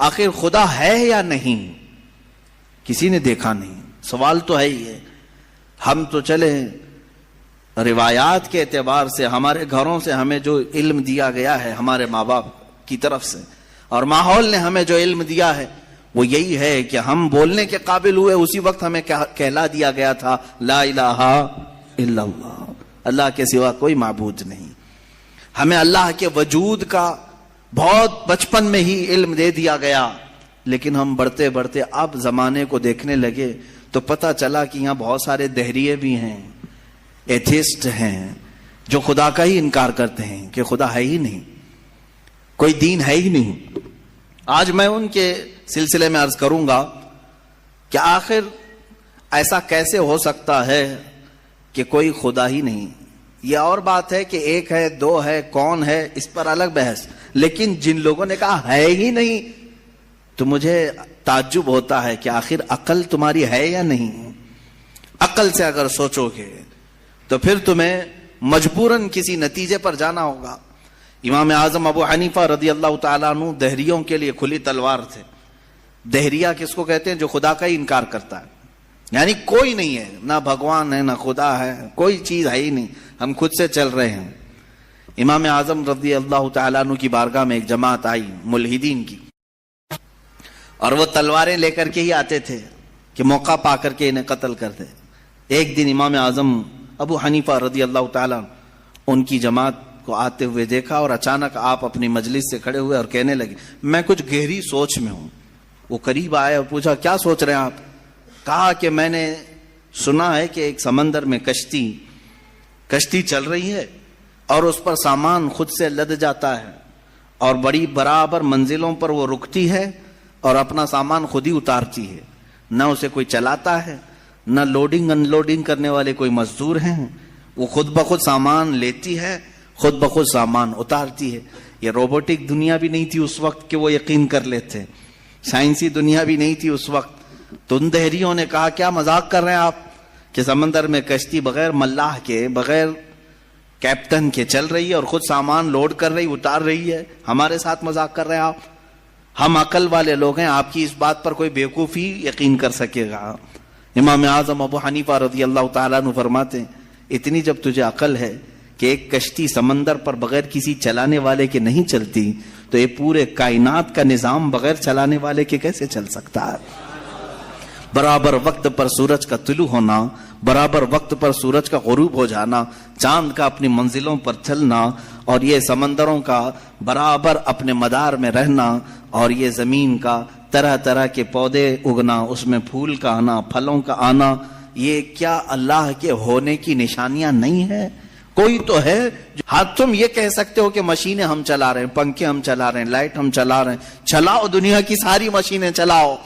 آخر خدا ہے یا نہیں؟ کسی نے دیکھا نہیں. سوال تو ہے ہی ہے. ہم تو چلے روایات کے اعتبار سے، ہمارے گھروں سے ہمیں جو علم دیا گیا ہے ہمارے ماں باپ کی طرف سے، اور ماحول نے ہمیں جو علم دیا ہے وہ یہی ہے کہ ہم بولنے کے قابل ہوئے اسی وقت ہمیں کہلا دیا گیا تھا لا الہ الا اللہ، اللہ کے سوا کوئی معبود نہیں. ہمیں اللہ کے وجود کا بہت بچپن میں ہی علم دے دیا گیا، لیکن ہم بڑھتے بڑھتے اب زمانے کو دیکھنے لگے تو پتہ چلا کہ یہاں بہت سارے دہریے بھی ہیں، ایتھیسٹ ہیں، جو خدا کا ہی انکار کرتے ہیں کہ خدا ہے ہی نہیں، کوئی دین ہے ہی نہیں. آج میں ان کے سلسلے میں عرض کروں گا کہ آخر ایسا کیسے ہو سکتا ہے کہ کوئی خدا ہی نہیں. یہ اور بات ہے کہ ایک ہے، دو ہے، کون ہے، اس پر الگ بحث، لیکن جن لوگوں نے کہا ہے ہی نہیں تو مجھے تعجب ہوتا ہے کہ آخر عقل تمہاری ہے یا نہیں. عقل سے اگر سوچو گے تو پھر تمہیں مجبوراً کسی نتیجے پر جانا ہوگا. امام اعظم ابو حنیفہ رضی اللہ تعالیٰ عنہ دہریوں کے لیے کھلی تلوار تھے. دہریہ کس کو کہتے ہیں؟ جو خدا کا ہی انکار کرتا ہے، یعنی کوئی نہیں ہے، نہ بھگوان ہے نہ خدا ہے، کوئی چیز ہے ہی نہیں، ہم خود سے چل رہے ہیں. امام اعظم رضی اللہ تعالیٰ عنہ کی بارگاہ میں ایک جماعت آئی ملحدین کی، اور وہ تلواریں لے کر کے ہی آتے تھے کہ موقع پا کر کے انہیں قتل کر دے. ایک دن امام اعظم ابو حنیفہ رضی اللہ تعالیٰ ان کی جماعت کو آتے ہوئے دیکھا، اور اچانک آپ اپنی مجلس سے کھڑے ہوئے اور کہنے لگے میں کچھ گہری سوچ میں ہوں. وہ قریب آئے اور پوچھا کیا سوچ رہے ہیں آپ؟ کہا کہ میں نے سنا ہے کہ ایک سمندر میں کشتی چل رہی ہے اور اس پر سامان خود سے لد جاتا ہے، اور بڑی برابر منزلوں پر وہ رکتی ہے اور اپنا سامان خود ہی اتارتی ہے، نہ اسے کوئی چلاتا ہے، نہ لوڈنگ ان لوڈنگ کرنے والے کوئی مزدور ہیں، وہ خود بخود سامان لیتی ہے، خود بخود سامان اتارتی ہے. یہ روبوٹک دنیا بھی نہیں تھی اس وقت کہ وہ یقین کر لیتے، سائنسی دنیا بھی نہیں تھی اس وقت. تو ان دہریوں نے کہا کیا مذاق کر رہے ہیں آپ کہ سمندر میں کشتی بغیر ملاح کے، بغیر کیپٹن کے چل رہی ہے اور خود سامان لوڈ کر رہی، اتار رہی ہے، ہمارے ساتھ مذاق کر رہے ہیں آپ؟ ہم عقل والے لوگ ہیں، آپ کی اس بات پر کوئی بیوقوفی یقین کر سکے گا؟ امام اعظم ابو حنیفہ رضی اللہ تعالیٰ عنہ فرماتے ہیں اتنی جب تجھے عقل ہے کہ ایک کشتی سمندر پر بغیر کسی چلانے والے کے نہیں چلتی، تو یہ پورے کائنات کا نظام بغیر چلانے والے کے کیسے چل سکتا ہے؟ برابر وقت پر سورج کا طلوع ہونا، برابر وقت پر سورج کا غروب ہو جانا، چاند کا اپنی منزلوں پر چلنا، اور یہ سمندروں کا برابر اپنے مدار میں رہنا، اور یہ زمین کا طرح طرح کے پودے اگنا، اس میں پھول کا آنا، پھلوں کا آنا، یہ کیا اللہ کے ہونے کی نشانیاں نہیں ہے؟ کوئی تو ہے. ہاں تم یہ کہہ سکتے ہو کہ مشینیں ہم چلا رہے ہیں، پنکھے ہم چلا رہے ہیں، لائٹ ہم چلا رہے ہیں، چلاؤ دنیا کی ساری مشینیں چلاؤ.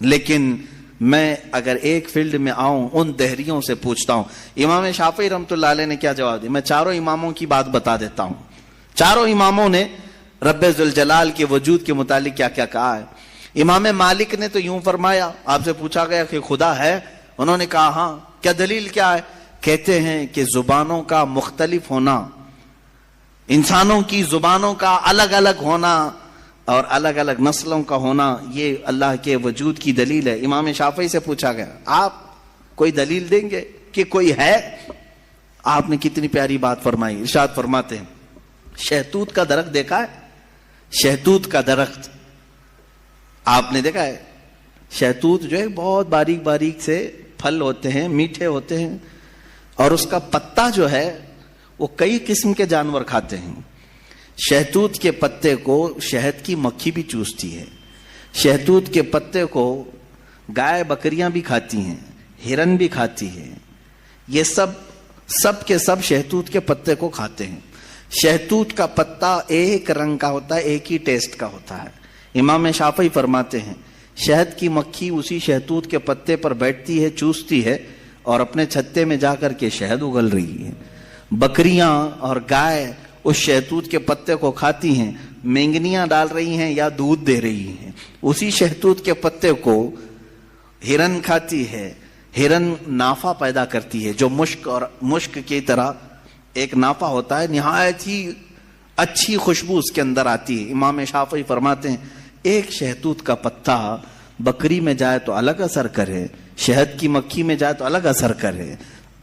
لیکن میں اگر ایک فیلڈ میں آؤں، ان دہریوں سے پوچھتا ہوں. امام شافعی رحمۃ اللہ علیہ نے کیا جواب دیا؟ میں چاروں اماموں کی بات بتا دیتا ہوں. چاروں اماموں نے رب ذوالجلال کے وجود کے متعلق کیا کیا کہا ہے. امام مالک نے تو یوں فرمایا، آپ سے پوچھا گیا کہ خدا ہے، انہوں نے کہا ہاں. کیا دلیل کیا ہے؟ کہتے ہیں کہ زبانوں کا مختلف ہونا، انسانوں کی زبانوں کا الگ الگ ہونا اور الگ الگ نسلوں کا ہونا، یہ اللہ کے وجود کی دلیل ہے. امام شافعی سے پوچھا گیا آپ کوئی دلیل دیں گے کہ کوئی ہے؟ آپ نے کتنی پیاری بات فرمائی. ارشاد فرماتے ہیں شہتوت کا درخت دیکھا ہے؟ شہتوت کا درخت آپ نے دیکھا ہے؟ شہتوت جو ہے بہت باریک باریک سے پھل ہوتے ہیں، میٹھے ہوتے ہیں، اور اس کا پتا جو ہے وہ کئی قسم کے جانور کھاتے ہیں. شہتوت کے پتے کو شہد کی مکھی بھی چوستی ہے. شہتوت کے پتے کو گائے بکریاں بھی کھاتی ہیں، ہرن بھی کھاتی ہے. یہ سب کے سب شہتوت کے پتے کو کھاتے ہیں. شہتوت کا پتا ایک رنگ کا ہوتا ہے، ایک ہی ٹیسٹ کا ہوتا ہے. امام شافعی فرماتے ہیں شہد کی مکھی اسی شہتوت کے پتے پر بیٹھتی ہے، چوستی ہے، اور اپنے چھتے میں جا کر کے شہد اگل رہی ہے. بکریاں اور گائے اس شہتوت کے پتے کو کھاتی ہیں، مینگنیاں ڈال رہی ہیں یا دودھ دے رہی ہیں. اسی شہتوت کے پتے کو ہرن کھاتی ہے. ہرن نافع پیدا کرتی ہے جو مشک کی طرح ایک نافع ہوتا ہے، نہایت ہی اچھی خوشبو اس کے اندر آتی ہے. امام شافعی فرماتے ہیں ایک شہتوت کا پتا بکری میں جائے تو الگ اثر کرے، شہد کی مکھی میں جائے تو الگ اثر کرے،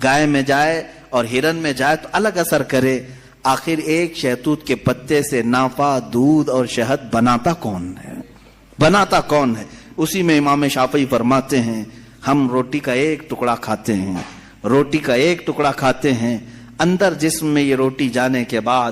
گائے میں جائے اور ہرن میں جائے تو الگ اثر کرے، آخر ایک شہتوت کے پتے سے نافع، دودھ اور شہد بناتا کون ہے؟ بناتا کون ہے؟ اسی میں امام شافعی فرماتے ہیں ہم روٹی کا ایک ٹکڑا کھاتے ہیں، روٹی کا ایک ٹکڑا کھاتے ہیں، اندر جسم میں یہ روٹی جانے کے بعد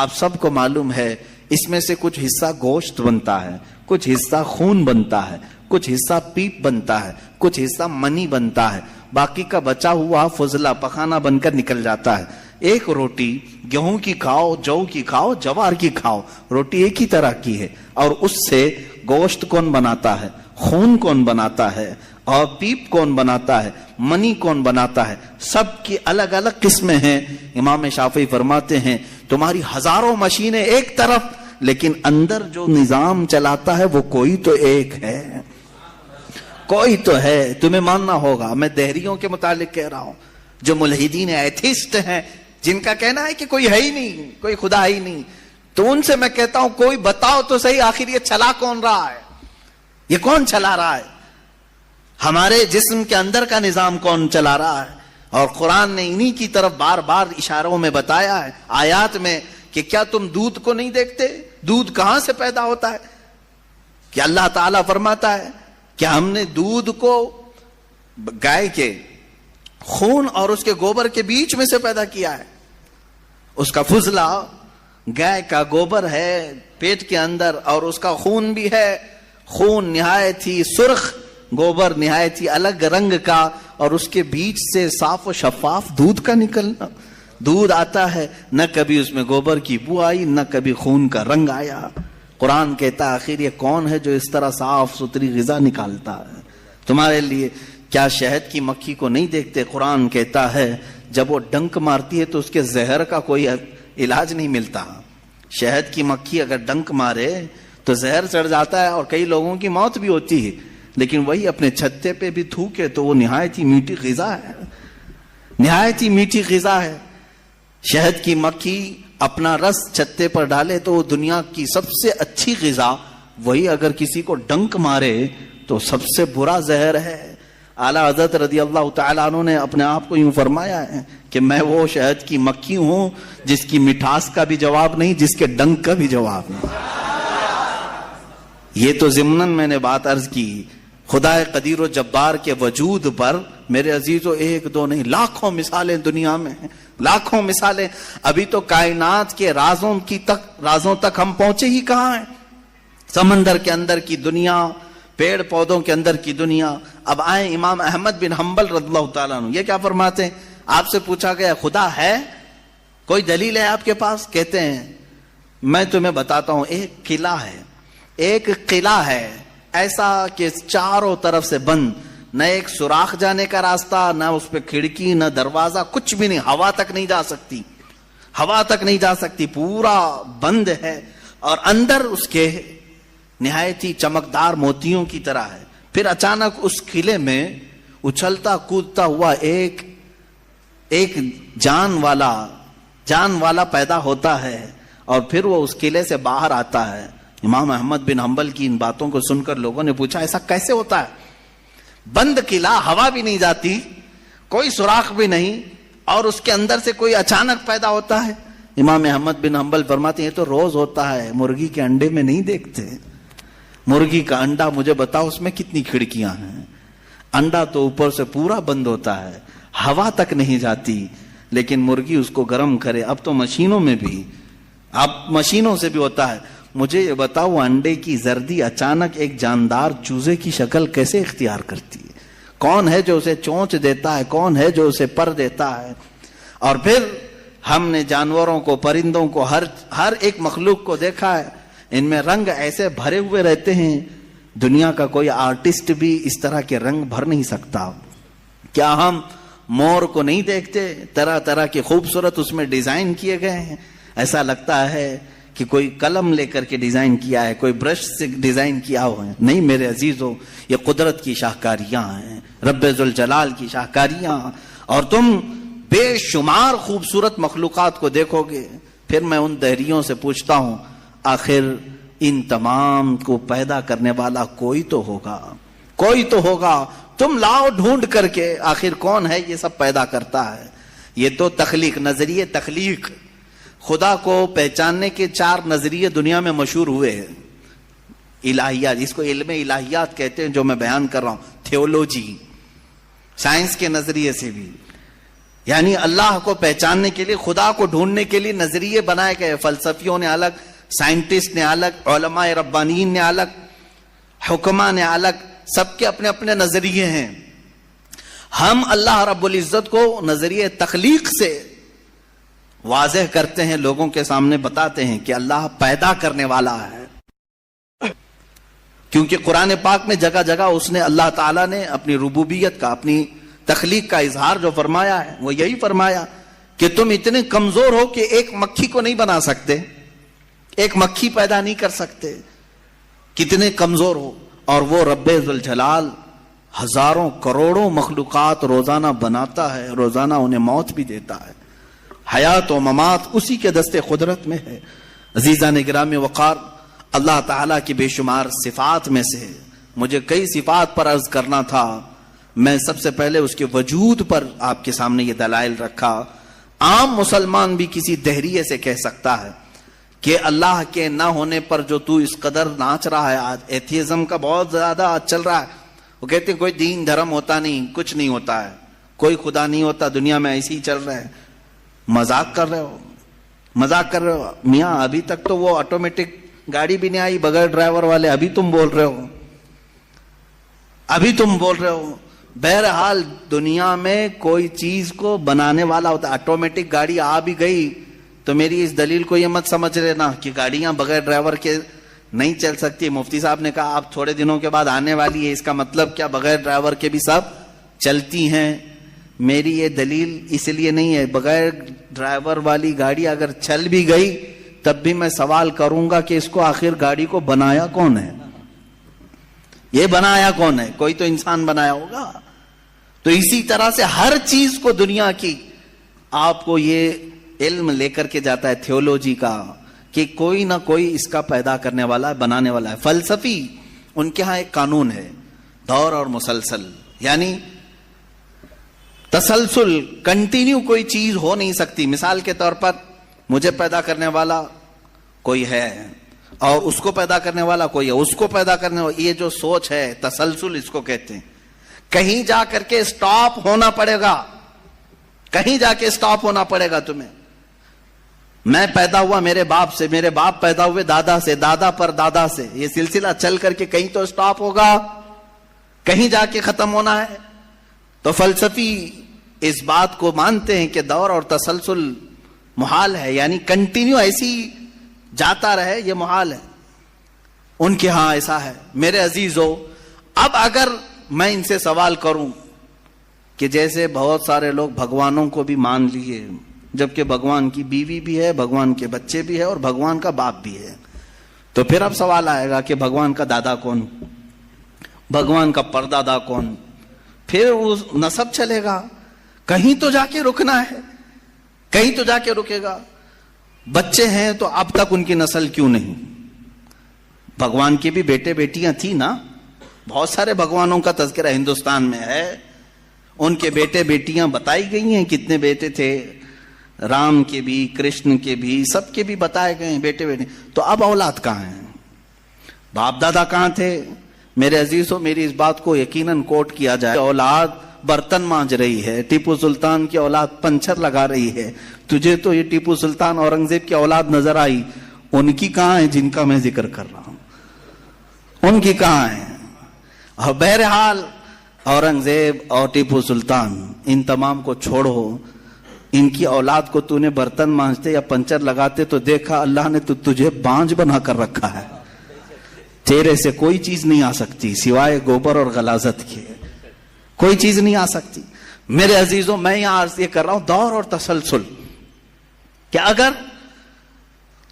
آپ سب کو معلوم ہے اس میں سے کچھ حصہ گوشت بنتا ہے، کچھ حصہ خون بنتا ہے، کچھ حصہ پیپ بنتا ہے، کچھ حصہ منی بنتا ہے، باقی کا بچا ہوا فضلہ پخانہ بن کر نکل جاتا ہے۔ ایک روٹی گیہوں کی کھاؤ، جو کی کھاؤ، جوار کی کھاؤ، روٹی ایک ہی طرح کی ہے، اور اس سے گوشت کون بناتا ہے، خون کون بناتا ہے، اور پیپ کون بناتا ہے، منی کون بناتا ہے، سب کی الگ الگ قسمیں ہیں۔ امام شافعی فرماتے ہیں تمہاری ہزاروں مشینیں ایک طرف، لیکن اندر جو نظام چلاتا ہے وہ کوئی تو ایک ہے، کوئی تو ہے، تمہیں ماننا ہوگا۔ میں دہریوں کے متعلق کہہ رہا ہوں، جو ملحدین ایتھیسٹ ہیں، جن کا کہنا ہے کہ کوئی ہے ہی نہیں، کوئی خدا ہی نہیں، تو ان سے میں کہتا ہوں کوئی بتاؤ تو صحیح آخر یہ چلا کون رہا ہے، یہ کون چلا رہا ہے، ہمارے جسم کے اندر کا نظام کون چلا رہا ہے؟ اور قرآن نے انہی کی طرف بار بار اشاروں میں بتایا ہے، آیات میں، کہ کیا تم دودھ کو نہیں دیکھتے؟ دودھ کہاں سے پیدا ہوتا ہے؟ کہ اللہ تعالیٰ فرماتا ہے کہ ہم نے دودھ کو گائے کے خون اور اس کے گوبر کے بیچ میں سے پیدا کیا ہے۔ اس کا فضلہ گائے کا گوبر ہے پیٹ کے اندر، اور اس کا خون بھی ہے، خون نہایت ہی سرخ، گوبر نہایت ہی الگ رنگ کا، اور اس کے بیچ سے صاف و شفاف دودھ کا نکلنا، دودھ آتا ہے، نہ کبھی اس میں گوبر کی بو آئی، نہ کبھی خون کا رنگ آیا۔ قرآن کہتا آخر یہ کون ہے جو اس طرح صاف ستھری غذا نکالتا ہے تمہارے لیے؟ کیا شہد کی مکھی کو نہیں دیکھتے؟ قرآن کہتا ہے جب وہ ڈنک مارتی ہے تو اس کے زہر کا کوئی علاج نہیں ملتا۔ شہد کی مکھی اگر ڈنک مارے تو زہر چڑھ جاتا ہے اور کئی لوگوں کی موت بھی ہوتی ہے، لیکن وہی اپنے چھتے پہ بھی تھوکے تو وہ نہایت ہی میٹھی غذا ہے، نہایت ہی میٹھی غذا ہے۔ شہد کی مکھی اپنا رس چھتے پر ڈالے تو وہ دنیا کی سب سے اچھی غذا، وہی اگر کسی کو ڈنک مارے تو سب سے برا زہر ہے۔ اعلیٰ حضرت رضی اللہ تعالیٰ عنہ نے اپنے آپ کو یوں فرمایا ہے کہ میں وہ شہد کی مکھی ہوں جس کی مٹھاس کا بھی جواب نہیں، جس کے ڈنک کا بھی جواب نہیں۔ یہ تو ضمناً میں نے بات عرض کی، خدا قدیر و جبار کے وجود پر میرے عزیزو ایک دو نہیں، لاکھوں مثالیں دنیا میں ہیں، لاکھوں مثالیں۔ ابھی تو کائنات کے رازوں تک ہم پہنچے ہی کہاں ہیں؟ سمندر کے اندر کی دنیا، پیڑ پودوں کے اندر کی دنیا۔ اب آئیں امام احمد بن حنبل رضی اللہ تعالیٰ عنہ، یہ کیا فرماتے ہیں؟ آپ سے پوچھا گیا خدا ہے، کوئی دلیل ہے آپ کے پاس؟ کہتے ہیں میں تمہیں بتاتا ہوں، ایک قلعہ ہے، ایک قلعہ ہے ایسا کہ چاروں طرف سے بند، نہ ایک سوراخ جانے کا راستہ، نہ اس پہ کھڑکی، نہ دروازہ، کچھ بھی نہیں، ہوا تک نہیں جا سکتی، ہوا تک نہیں جا سکتی، پورا بند ہے، اور اندر اس کے نہایت ہی چمکدار موتیوں کی طرح ہے۔ پھر اچانک اس قلعے میں اچھلتا کودتا ہوا ایک جان والا پیدا ہوتا ہے، اور پھر وہ اس قلعے سے باہر آتا ہے۔ امام احمد بن حنبل کی ان باتوں کو سن کر لوگوں نے پوچھا ایسا کیسے ہوتا ہے؟ بند قلعہ، ہوا بھی نہیں جاتی، کوئی سوراخ بھی نہیں، اور اس کے اندر سے کوئی اچانک پیدا ہوتا ہے۔ امام احمد بن حنبل فرماتے ہیں یہ تو روز ہوتا ہے، مرغی کے انڈے میں نہیں دیکھتے۔ مرغی کا انڈا مجھے بتاؤ اس میں کتنی کھڑکیاں ہیں؟ انڈا تو اوپر سے پورا بند ہوتا ہے، ہوا تک نہیں جاتی، لیکن مرغی اس کو گرم کرے۔ اب تو مشینوں میں بھی، اب مشینوں سے بھی ہوتا ہے۔ مجھے یہ بتاؤ انڈے کی زردی اچانک ایک جاندار چوزے کی شکل کیسے اختیار کرتی ہے؟ کون ہے جو اسے چونچ دیتا ہے؟ کون ہے جو اسے پر دیتا ہے؟ اور پھر ہم نے جانوروں کو، پرندوں کو، ہر ایک مخلوق کو دیکھا ہے، ان میں رنگ ایسے بھرے ہوئے رہتے ہیں، دنیا کا کوئی آرٹسٹ بھی اس طرح کے رنگ بھر نہیں سکتا۔ کیا ہم مور کو نہیں دیکھتے؟ طرح طرح کے خوبصورت اس میں ڈیزائن کیے گئے ہیں، ایسا لگتا ہے کہ کوئی قلم لے کر کے ڈیزائن کیا ہے، کوئی برش سے ڈیزائن کیا ہوا ہے۔ نہیں میرے عزیزو، یہ قدرت کی شاہکاریاں ہیں، رب ذوالجلال کی شاہکاریاں، اور تم بے شمار خوبصورت مخلوقات کو دیکھو گے۔ پھر میں ان دہریوں سے پوچھتا ہوں آخر ان تمام کو پیدا کرنے والا کوئی تو ہوگا، کوئی تو ہوگا، تم لاؤ ڈھونڈ کر کے، آخر کون ہے یہ سب پیدا کرتا ہے؟ یہ تو تخلیق، نظریے تخلیق، خدا کو پہچاننے کے 4 نظریے دنیا میں مشہور ہوئے ہیں۔ الہیات، اس کو علم الہیات کہتے ہیں جو میں بیان کر رہا ہوں، تھیولوجی، سائنس کے نظریے سے بھی، یعنی اللہ کو پہچاننے کے لیے، خدا کو ڈھونڈنے کے لیے نظریے بنائے گئے، فلسفیوں نے الگ، سائنٹسٹ نے الگ، علماء ربانیین نے الگ، حکماء نے الگ، سب کے اپنے اپنے نظریے ہیں۔ ہم اللہ رب العزت کو نظریے تخلیق سے واضح کرتے ہیں، لوگوں کے سامنے بتاتے ہیں کہ اللہ پیدا کرنے والا ہے، کیونکہ قرآن پاک میں جگہ جگہ اس نے، اللہ تعالیٰ نے اپنی ربوبیت کا، اپنی تخلیق کا اظہار جو فرمایا ہے وہ یہی فرمایا کہ تم اتنے کمزور ہو کہ ایک مکھی کو نہیں بنا سکتے، ایک مکھی پیدا نہیں کر سکتے، کتنے کمزور ہو، اور وہ رب ذوالجلال ہزاروں کروڑوں مخلوقات روزانہ بناتا ہے، روزانہ انہیں موت بھی دیتا ہے، حیات و ممات اسی کے دست قدرت میں ہے۔ عزیزان گرامی وقار، اللہ تعالیٰ کی بے شمار صفات میں سے مجھے کئی صفات پر عرض کرنا تھا، میں سب سے پہلے اس کے وجود پر آپ کے سامنے یہ دلائل رکھا۔ عام مسلمان بھی کسی دہریے سے کہہ سکتا ہے کہ اللہ کے نہ ہونے پر جو تو اس قدر ناچ رہا ہے، آج ایتھیزم کا بہت زیادہ آج چل رہا ہے، وہ کہتے ہیں کوئی دین دھرم ہوتا نہیں، کچھ نہیں ہوتا ہے، کوئی خدا نہیں ہوتا، دنیا میں ایسے ہی چل رہا ہے۔ مذاق کر رہے ہو، مذاق کر رہے ہو میاں، ابھی تک تو وہ آٹومیٹک گاڑی بھی نہیں آئی بغیر ڈرائیور والے، ابھی تم بول رہے ہو، ابھی تم بول رہے ہو۔ بہرحال دنیا میں کوئی چیز کو بنانے والا ہوتا ہے، آٹومیٹک گاڑی آ بھی گئی تو میری اس دلیل کو یہ مت سمجھ لینا کہ گاڑیاں بغیر ڈرائیور کے نہیں چل سکتی۔ مفتی صاحب نے کہا آپ تھوڑے دنوں کے بعد آنے والی ہے، اس کا مطلب کیا بغیر ڈرائیور کے بھی سب چلتی ہیں؟ میری یہ دلیل اس لیے نہیں ہے، بغیر ڈرائیور والی گاڑی اگر چل بھی گئی تب بھی میں سوال کروں گا کہ اس کو آخر گاڑی کو بنایا کون ہے؟ یہ بنایا کون ہے؟ کوئی تو انسان بنایا ہوگا۔ تو اسی طرح سے ہر چیز کو دنیا کی آپ کو یہ علم لے کر کے جاتا ہے تھیولوجی کا کہ کوئی نہ کوئی اس کا پیدا کرنے والا ہے، بنانے والا ہے۔ فلسفی ان کے ہاں ایک قانون ہے، دور اور مسلسل، یعنی تسلسل، کنٹینیو کوئی چیز ہو نہیں سکتی۔ مثال کے طور پر مجھے پیدا کرنے والا کوئی ہے اور اس کو پیدا کرنے والا کوئی ہے، اس کو پیدا کرنے والا، یہ جو سوچ ہے تسلسل اس کو کہتے ہیں۔ کہیں جا کر کے سٹاپ ہونا پڑے گا، کہیں جا کے سٹاپ ہونا پڑے گا تمہیں۔ میں پیدا ہوا میرے باپ سے، میرے باپ پیدا ہوئے دادا سے، دادا پر دادا سے، یہ سلسلہ چل کر کے کہیں تو سٹاپ ہوگا، کہیں جا کے ختم ہونا ہے۔ تو فلسفی اس بات کو مانتے ہیں کہ دور اور تسلسل محال ہے، یعنی کنٹینیو ایسی جاتا رہے، یہ محال ہے۔ ان کے ہاں ایسا ہے۔ میرے عزیزو، اب اگر میں ان سے سوال کروں کہ جیسے بہت سارے لوگ بھگوانوں کو بھی مان لیے، جبکہ بھگوان کی بیوی بھی ہے، بھگوان کے بچے بھی ہے اور بھگوان کا باپ بھی ہے، تو پھر اب سوال آئے گا کہ بھگوان کا دادا کون، بھگوان کا پردادا کون؟ پھر وہ نسب چلے گا، کہیں تو جا کے رکنا ہے، کہیں تو جا کے رکے گا۔ بچے ہیں تو اب تک ان کی نسل کیوں نہیں؟ بھگوان کے بھی بیٹے بیٹیاں تھی نا، بہت سارے بھگوانوں کا تذکرہ ہندوستان میں ہے، ان کے بیٹے بیٹیاں بتائی گئی ہیں، کتنے بیٹے تھے، رام کے بھی، کرشن کے بھی، سب کے بھی بتائے گئے ہیں بیٹے بیٹے۔ تو اب اولاد کہاں ہیں؟ باپ دادا کہاں تھے؟ میرے عزیزوں، میری اس بات کو یقیناً کوٹ کیا جائے، اولاد برتن مانج رہی ہے، ٹیپو سلطان کی اولاد پنچر لگا رہی ہے، تجھے تو یہ ٹیپو سلطان اورنگزیب کی اولاد نظر آئی، ان کی کہاں ہے جن کا میں ذکر کر رہا ہوں؟ ان کی کہاں ہے؟ اور بہرحال اورنگزیب اور ٹیپو سلطان، ان تمام کو چھوڑو، ان کی اولاد کو تو نے برتن مانجتے یا پنچر لگاتے تو دیکھا اللہ نے تو تجھے بانج بنا کر رکھا ہے، تیرے سے کوئی چیز نہیں آ سکتی سوائے گوبر اور غلاظت کے، کوئی چیز نہیں آ سکتی۔ میرے عزیزوں، میں یہاں عرض یہ کر رہا ہوں دور اور تسلسل، کہ اگر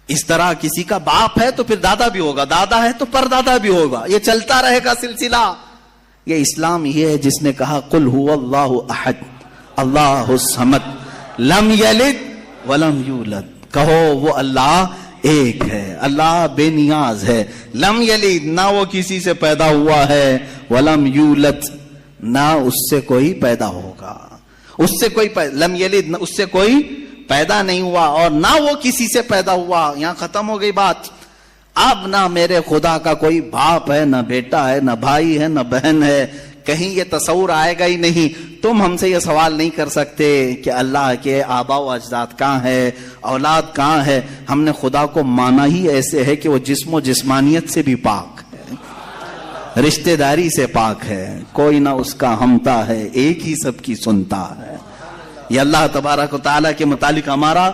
اس طرح کسی کا باپ ہے تو پھر دادا بھی ہوگا، دادا ہے تو پردادا بھی ہوگا، یہ چلتا رہے گا سلسلہ۔ یہ اسلام یہ ہے جس نے کہا قل هو اللہ احد اللہ الصمد لم یلد ولم یولد، کہو وہ اللہ ایک ہے، اللہ بے نیاز ہے۔ لم یلد، نہ وہ کسی سے پیدا ہوا ہے، ولم یولد، نہ اس سے کوئی پیدا ہوگا، اس سے کوئی لم یلد، اس سے کوئی پیدا نہیں ہوا، اور نہ وہ کسی سے پیدا ہوا۔ یہاں ختم ہو گئی بات۔ اب نہ میرے خدا کا کوئی باپ ہے، نہ بیٹا ہے، نہ بھائی ہے، نہ بہن ہے، کہیں یہ تصور آئے گا ہی نہیں۔ تم ہم سے یہ سوال نہیں کر سکتے کہ اللہ کے آباء و اجداد کہاں ہے، اولاد کہاں ہے۔ ہم نے خدا کو مانا ہی ایسے ہے کہ وہ جسم و جسمانیت سے بھی پاک ہے، رشتہ داری سے پاک ہے، کوئی نہ اس کا ہمتا ہے، ایک ہی سب کی سنتا ہے۔ یہ اللہ تبارک و تعالیٰ کے متعلق ہمارا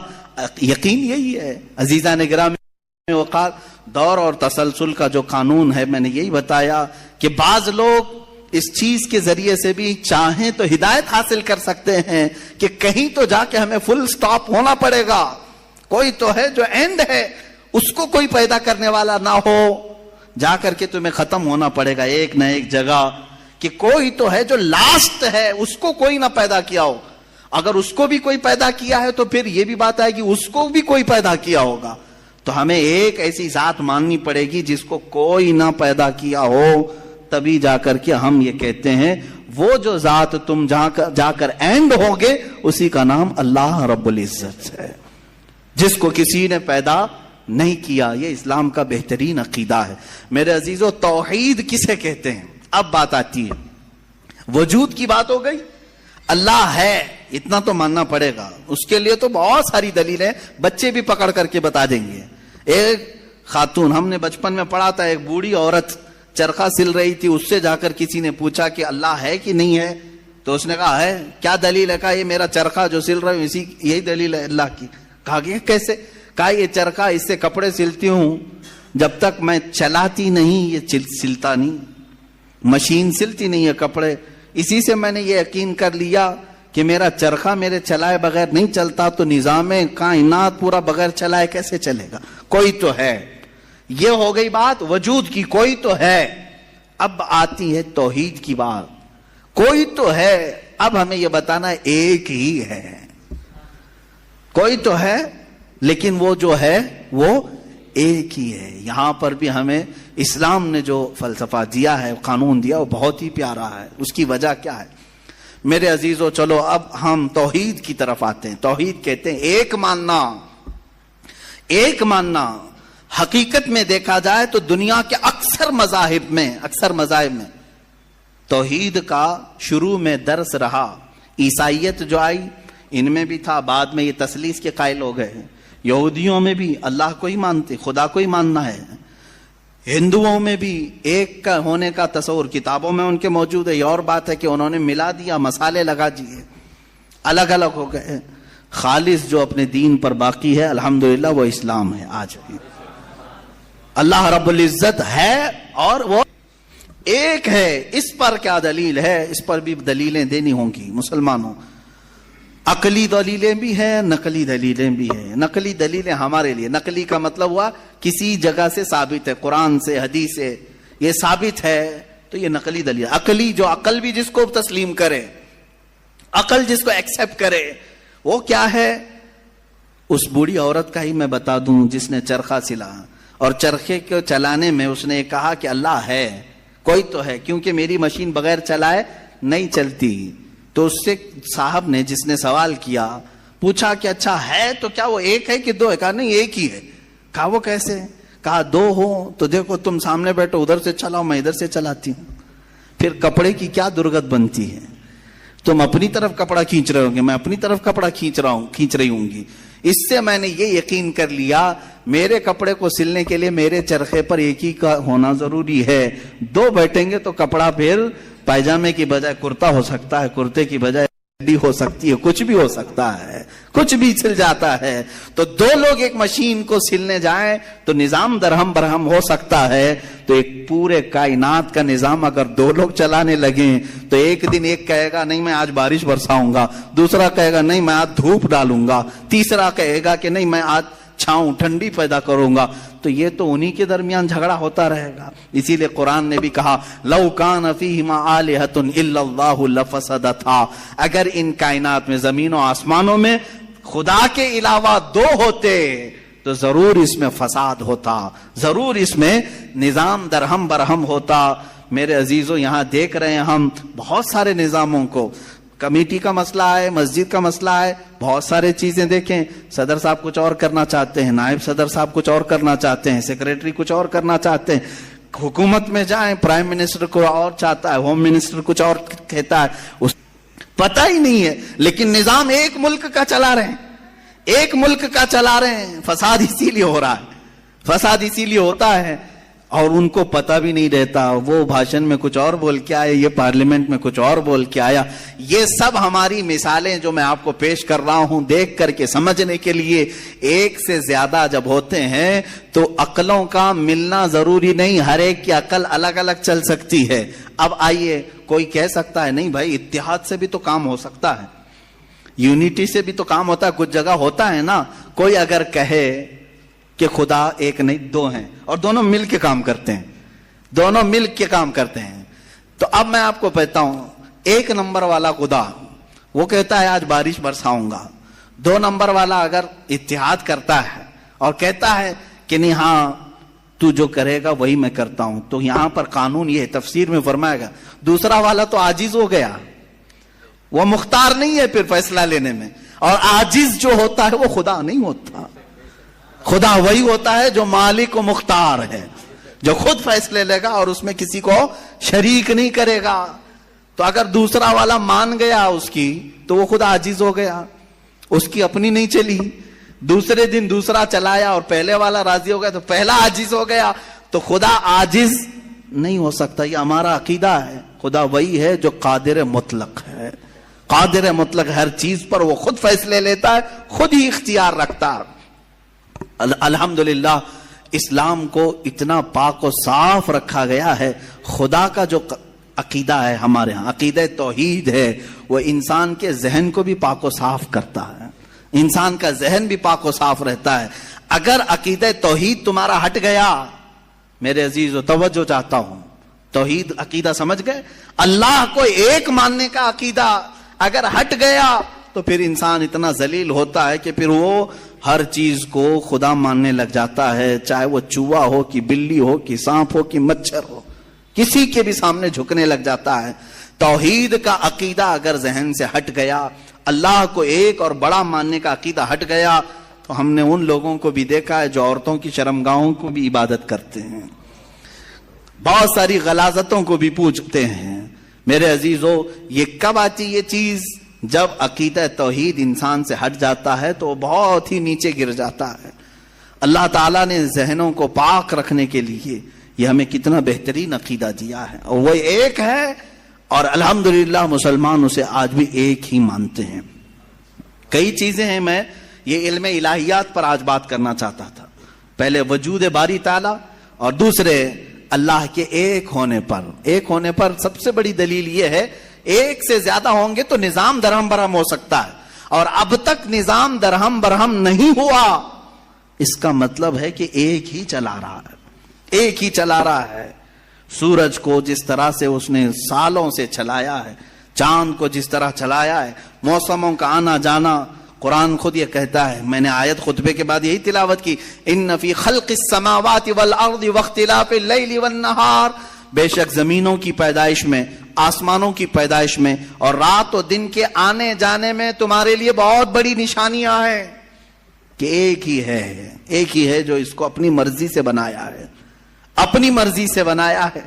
یقین یہی ہے۔ عزیزان گرامی وقار، دور اور تسلسل کا جو قانون ہے، میں نے یہی بتایا کہ بعض لوگ اس چیز کے ذریعے سے بھی چاہیں تو ہدایت حاصل کر سکتے ہیں کہ کہیں تو جا کے ہمیں فل سٹاپ ہونا پڑے گا، کوئی تو ہے جو اینڈ ہے، اس کو کوئی پیدا کرنے والا نہ ہو، جا کر کے تمہیں ختم ہونا پڑے گا ایک نہ ایک جگہ، کہ کوئی تو ہے جو لاسٹ ہے، اس کو کوئی نہ پیدا کیا ہو۔ اگر اس کو بھی کوئی پیدا کیا ہے تو پھر یہ بھی بات ہے کہ اس کو بھی کوئی پیدا کیا ہوگا۔ تو ہمیں ایک ایسی ذات ماننی پڑے گی جس کو کوئی نہ پیدا کیا ہو، تبھی جا کر کے ہم یہ کہتے ہیں وہ جو ذات تم جا کر اینڈ ہوگے اسی کا نام اللہ رب العزت ہے، جس کو کسی نے پیدا نہیں کیا۔ یہ اسلام کا بہترین عقیدہ ہے۔ میرے عزیزو، توحید کسے کہتے ہیں؟ اب بات آتی ہے، وجود کی بات ہو گئی، اللہ ہے اتنا تو ماننا پڑے گا، اس کے لیے تو بہت ساری دلیلیں بچے بھی پکڑ کر کے بتا دیں گے۔ ایک خاتون، ہم نے بچپن میں پڑھا تھا، ایک بوڑھی عورت چرخہ سل رہی تھی، اس سے جا کر کسی نے پوچھا کہ اللہ ہے کہ نہیں ہے، تو اس نے کہا ہے۔ کیا دلیل ہے؟ کہا یہ میرا چرخہ جو سل رہا ہوں یہی دلیل ہے اللہ کی۔ کہا کہ کیسے؟ کہا یہ چرخہ، اس سے کپڑے سلتی ہوں، جب تک میں چلاتی نہیں یہ سلتا نہیں، مشین سلتی نہیں ہے کپڑے، اسی سے میں نے یہ یقین کر لیا کہ میرا چرخہ میرے چلائے بغیر نہیں چلتا، تو نظام کائنات پورا بغیر چلائے کیسے چلے گا؟ کوئی تو ہے۔ یہ ہو گئی بات وجود کی، کوئی تو ہے۔ اب آتی ہے توحید کی بات، کوئی تو ہے، اب ہمیں یہ بتانا ایک ہی ہے۔ کوئی تو ہے لیکن وہ جو ہے وہ ایک ہی ہے۔ یہاں پر بھی ہمیں اسلام نے جو فلسفہ دیا ہے، قانون دیا، وہ بہت ہی پیارا ہے۔ اس کی وجہ کیا ہے میرے عزیزو؟ چلو اب ہم توحید کی طرف آتے ہیں۔ توحید کہتے ہیں ایک ماننا، ایک ماننا۔ حقیقت میں دیکھا جائے تو دنیا کے اکثر مذاہب میں توحید کا شروع میں درس رہا۔ عیسائیت جو آئی ان میں بھی تھا، بعد میں یہ تثلیث کے قائل ہو گئے۔ یہودیوں میں بھی اللہ کو ہی مانتے، خدا کو ہی ماننا ہے۔ ہندوؤں میں بھی ایک کا ہونے کا تصور کتابوں میں ان کے موجود ہے۔ یہ اور بات ہے کہ انہوں نے ملا دیا، مسالے لگا دیے، الگ الگ ہو گئے۔ خالص جو اپنے دین پر باقی ہے الحمدللہ وہ اسلام ہے آج بھی۔ اللہ رب العزت ہے اور وہ ایک ہے۔ اس پر کیا دلیل ہے؟ اس پر بھی دلیلیں دینی ہوں گی مسلمانوں۔ عقلی دلیلیں بھی ہیں، نقلی دلیلیں بھی ہیں۔ نقلی دلیلیں ہمارے لیے، نقلی کا مطلب ہوا کسی جگہ سے ثابت ہے، قرآن سے، حدیث سے یہ ثابت ہے تو یہ نقلی دلیل۔ عقلی جو عقل بھی جس کو تسلیم کرے، عقل جس کو ایکسپٹ کرے، وہ کیا ہے؟ اس بوڑھی عورت کا ہی میں بتا دوں جس نے چرخہ سلا، اور چرخے کو چلانے میں اس نے کہا کہ اللہ ہے، کوئی تو ہے، کیونکہ میری مشین بغیر چلائے نہیں چلتی۔ تو اس سے صاحب نے، جس نے سوال کیا، پوچھا کہ اچھا ہے تو کیا وہ ایک ہے کہ دو ہے؟ کہا نہیں ایک ہی ہے۔ کہا وہ کیسے؟ کہا دو ہو تو دیکھو تم سامنے بیٹھو، ادھر سے چلاؤ، میں ادھر سے چلاتی ہوں، پھر کپڑے کی کیا درگت بنتی ہے؟ تم اپنی طرف کپڑا کھینچ رہے ہوں گے، میں اپنی طرف کپڑا کھینچ رہی ہوں گی۔ اس سے میں نے یہ یقین کر لیا میرے کپڑے کو سلنے کے لیے میرے چرخے پر ایک ہی کا ہونا ضروری ہے۔ دو بیٹھیں گے تو کپڑا پھر پائجامے کی بجائے کرتا ہو سکتا ہے، کرتے کی بجائے ہو سکتی ہے، کچھ بھی ہو سکتا ہے، کچھ بھی سل جاتا ہے۔ تو دو لوگ ایک مشین کو سلنے جائیں تو نظام درہم برہم ہو سکتا ہے، تو ایک پورے کائنات کا نظام اگر دو لوگ چلانے لگیں تو ایک دن ایک کہے گا نہیں میں آج بارش برساؤں گا، دوسرا کہے گا نہیں میں آج دھوپ ڈالوں گا، تیسرا کہے گا کہ نہیں میں آج چھاؤں ٹھنڈی پیدا کروں گا، تو یہ تو انہی کے درمیان جھگڑا ہوتا رہے گا۔ اسی لیے قرآن نے بھی کہا لو کان فیہما آلہۃ الا اللہ لفسدتا، اگر ان کائنات میں زمین و آسمانوں میں خدا کے علاوہ دو ہوتے تو ضرور اس میں فساد ہوتا، ضرور اس میں نظام درہم برہم ہوتا۔ میرے عزیزوں، یہاں دیکھ رہے ہیں ہم بہت سارے نظاموں کو، کمیٹی کا مسئلہ ہے، مسجد کا مسئلہ ہے، بہت سارے چیزیں دیکھیں، صدر صاحب کچھ اور کرنا چاہتے ہیں، نائب صدر صاحب کچھ اور کرنا چاہتے ہیں، سیکریٹری کچھ اور کرنا چاہتے ہیں، حکومت میں جائیں پرائم منسٹر کو اور چاہتا ہے، ہوم منسٹر کچھ اور کہتا ہے، اس پتہ ہی نہیں ہے، لیکن نظام ایک ملک کا چلا رہے ہیں، ایک ملک کا چلا رہے ہیں۔ فساد اسی لیے ہو رہا ہے، فساد اسی لیے ہوتا ہے، اور ان کو پتہ بھی نہیں رہتا، وہ بھاشن میں کچھ اور بول کے آئے، یہ پارلیمنٹ میں کچھ اور بول کے آیا۔ یہ سب ہماری مثالیں جو میں آپ کو پیش کر رہا ہوں، دیکھ کر کے سمجھنے کے لیے۔ ایک سے زیادہ جب ہوتے ہیں تو عقلوں کا ملنا ضروری نہیں، ہر ایک کی عقل الگ الگ چل سکتی ہے۔ اب آئیے، کوئی کہہ سکتا ہے نہیں بھائی اتحاد سے بھی تو کام ہو سکتا ہے، یونٹی سے بھی تو کام ہوتا ہے، کچھ جگہ ہوتا ہے نا۔ کوئی اگر کہے کہ خدا ایک نہیں دو ہیں اور دونوں مل کے کام کرتے ہیں، دونوں مل کے کام کرتے ہیں، تو اب میں آپ کو کہتا ہوں، ایک نمبر والا خدا وہ کہتا ہے آج بارش برساؤں گا، دو نمبر والا اگر اتحاد کرتا ہے اور کہتا ہے کہ نہیں ہاں تو جو کرے گا وہی میں کرتا ہوں، تو یہاں پر قانون یہ تفسیر میں فرمائے گا دوسرا والا تو عاجز ہو گیا، وہ مختار نہیں ہے پھر فیصلہ لینے میں، اور عاجز جو ہوتا ہے وہ خدا نہیں ہوتا۔ خدا وہی ہوتا ہے جو مالک و مختار ہے، جو خود فیصلے لے گا اور اس میں کسی کو شریک نہیں کرے گا۔ تو اگر دوسرا والا مان گیا اس کی تو وہ خدا عاجز ہو گیا، اس کی اپنی نہیں چلی، دوسرے دن دوسرا چلایا اور پہلے والا راضی ہو گیا تو پہلا عاجز ہو گیا، تو خدا عاجز نہیں ہو سکتا۔ یہ ہمارا عقیدہ ہے، خدا وہی ہے جو قادر مطلق ہے، قادر مطلق، ہر چیز پر وہ خود فیصلے لیتا ہے، خود ہی اختیار رکھتا ہے۔ الحمدللہ اسلام کو اتنا پاک و صاف رکھا گیا ہے۔ خدا کا جو عقیدہ ہے ہمارے ہاں، عقیدہ توحید ہے، وہ انسان کے ذہن کو بھی پاک و صاف کرتا ہے، انسان کا ذہن بھی پاک و صاف رہتا ہے۔ اگر عقیدہ توحید تمہارا ہٹ گیا، میرے عزیزو توجہ چاہتا ہوں، توحید عقیدہ سمجھ گئے، اللہ کو ایک ماننے کا عقیدہ اگر ہٹ گیا تو پھر انسان اتنا ذلیل ہوتا ہے کہ پھر وہ ہر چیز کو خدا ماننے لگ جاتا ہے، چاہے وہ چوہا ہو کہ بلی ہو کہ سانپ ہو کہ مچھر ہو، کسی کے بھی سامنے جھکنے لگ جاتا ہے۔ توحید کا عقیدہ اگر ذہن سے ہٹ گیا، اللہ کو ایک اور بڑا ماننے کا عقیدہ ہٹ گیا، تو ہم نے ان لوگوں کو بھی دیکھا ہے جو عورتوں کی شرمگاہوں کو بھی عبادت کرتے ہیں، بہت ساری غلاظتوں کو بھی پوجتے ہیں۔ میرے عزیزو، یہ کب آتی یہ چیز؟ جب عقیدہ توحید انسان سے ہٹ جاتا ہے تو وہ بہت ہی نیچے گر جاتا ہے۔ اللہ تعالیٰ نے ذہنوں کو پاک رکھنے کے لیے یہ ہمیں کتنا بہترین عقیدہ دیا ہے، اور وہ ایک ہے، اور الحمدللہ مسلمان اسے آج بھی ایک ہی مانتے ہیں۔ کئی چیزیں ہیں، میں یہ علم الہیات پر آج بات کرنا چاہتا تھا، پہلے وجود باری تعالیٰ اور دوسرے اللہ کے ایک ہونے پر سب سے بڑی دلیل یہ ہے، ایک سے زیادہ ہوں گے تو نظام درہم برہم ہو سکتا ہے، اور اب تک نظام درہم برہم نہیں ہوا، اس کا مطلب ہے کہ ایک ہی چلا رہا ہے، ایک ہی چلا رہا ہے۔ سورج کو جس طرح سے اس نے سالوں سے چلایا ہے، چاند کو جس طرح چلایا ہے، موسموں کا آنا جانا، قرآن خود یہ کہتا ہے، میں نے آیت خطبے کے بعد یہی تلاوت کی، ان فی خلق السماوات والارض واختلاف اللیل والنہار، بے شک زمینوں کی پیدائش میں، آسمانوں کی پیدائش میں اور رات و دن کے آنے جانے میں تمہارے لیے بہت بڑی نشانیاں ہیں، کہ ایک ہی ہے جو اس کو اپنی مرضی سے بنایا ہے، اپنی مرضی سے بنایا ہے۔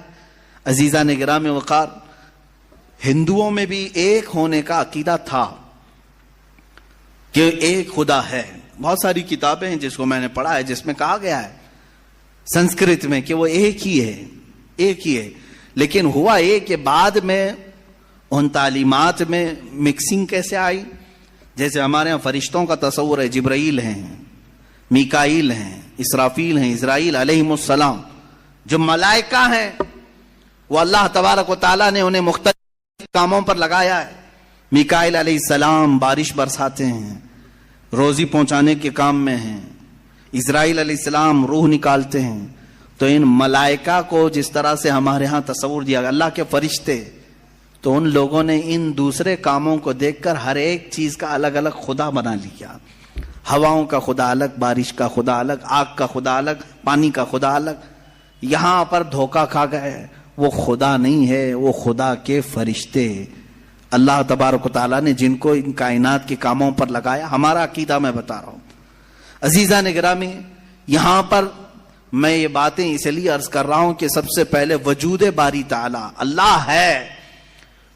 عزیزان گرام وقار، ہندوؤں میں بھی ایک ہونے کا عقیدہ تھا کہ ایک خدا ہے۔ بہت ساری کتابیں ہیں جس کو میں نے پڑھا ہے، جس میں کہا گیا ہے سنسکرت میں کہ وہ ایک ہی ہے، لیکن ہوا یہ کہ بعد میں ان تعلیمات میں مکسنگ کیسے آئی؟ جیسے ہمارے ہاں فرشتوں کا تصور ہے، جبرائیل ہیں، میکائیل ہیں، اسرافیل ہیں، اسرائیل علیہم السلام، جو ملائکہ ہیں، وہ اللہ تبارک و تعالیٰ نے انہیں مختلف کاموں پر لگایا ہے۔ میکائیل علیہ السلام بارش برساتے ہیں، روزی پہنچانے کے کام میں ہیں، اسرائیل علیہ السلام روح نکالتے ہیں۔ تو ان ملائکہ کو جس طرح سے ہمارے ہاں تصور دیا گیا، اللہ کے فرشتے، تو ان لوگوں نے ان دوسرے کاموں کو دیکھ کر ہر ایک چیز کا الگ الگ خدا بنا لیا، ہواؤں کا خدا الگ، بارش کا خدا الگ، آگ کا خدا الگ، پانی کا خدا الگ. یہاں پر دھوکہ کھا گئے، وہ خدا نہیں ہے، وہ خدا کے فرشتے. اللہ تبارک و تعالیٰ نے جن کو ان کائنات کے کاموں پر لگایا، ہمارا عقیدہ میں بتا رہا ہوں. عزیزان گرامی، یہاں پر میں یہ باتیں اس لیے عرض کر رہا ہوں کہ سب سے پہلے وجود باری تعالیٰ اللہ ہے.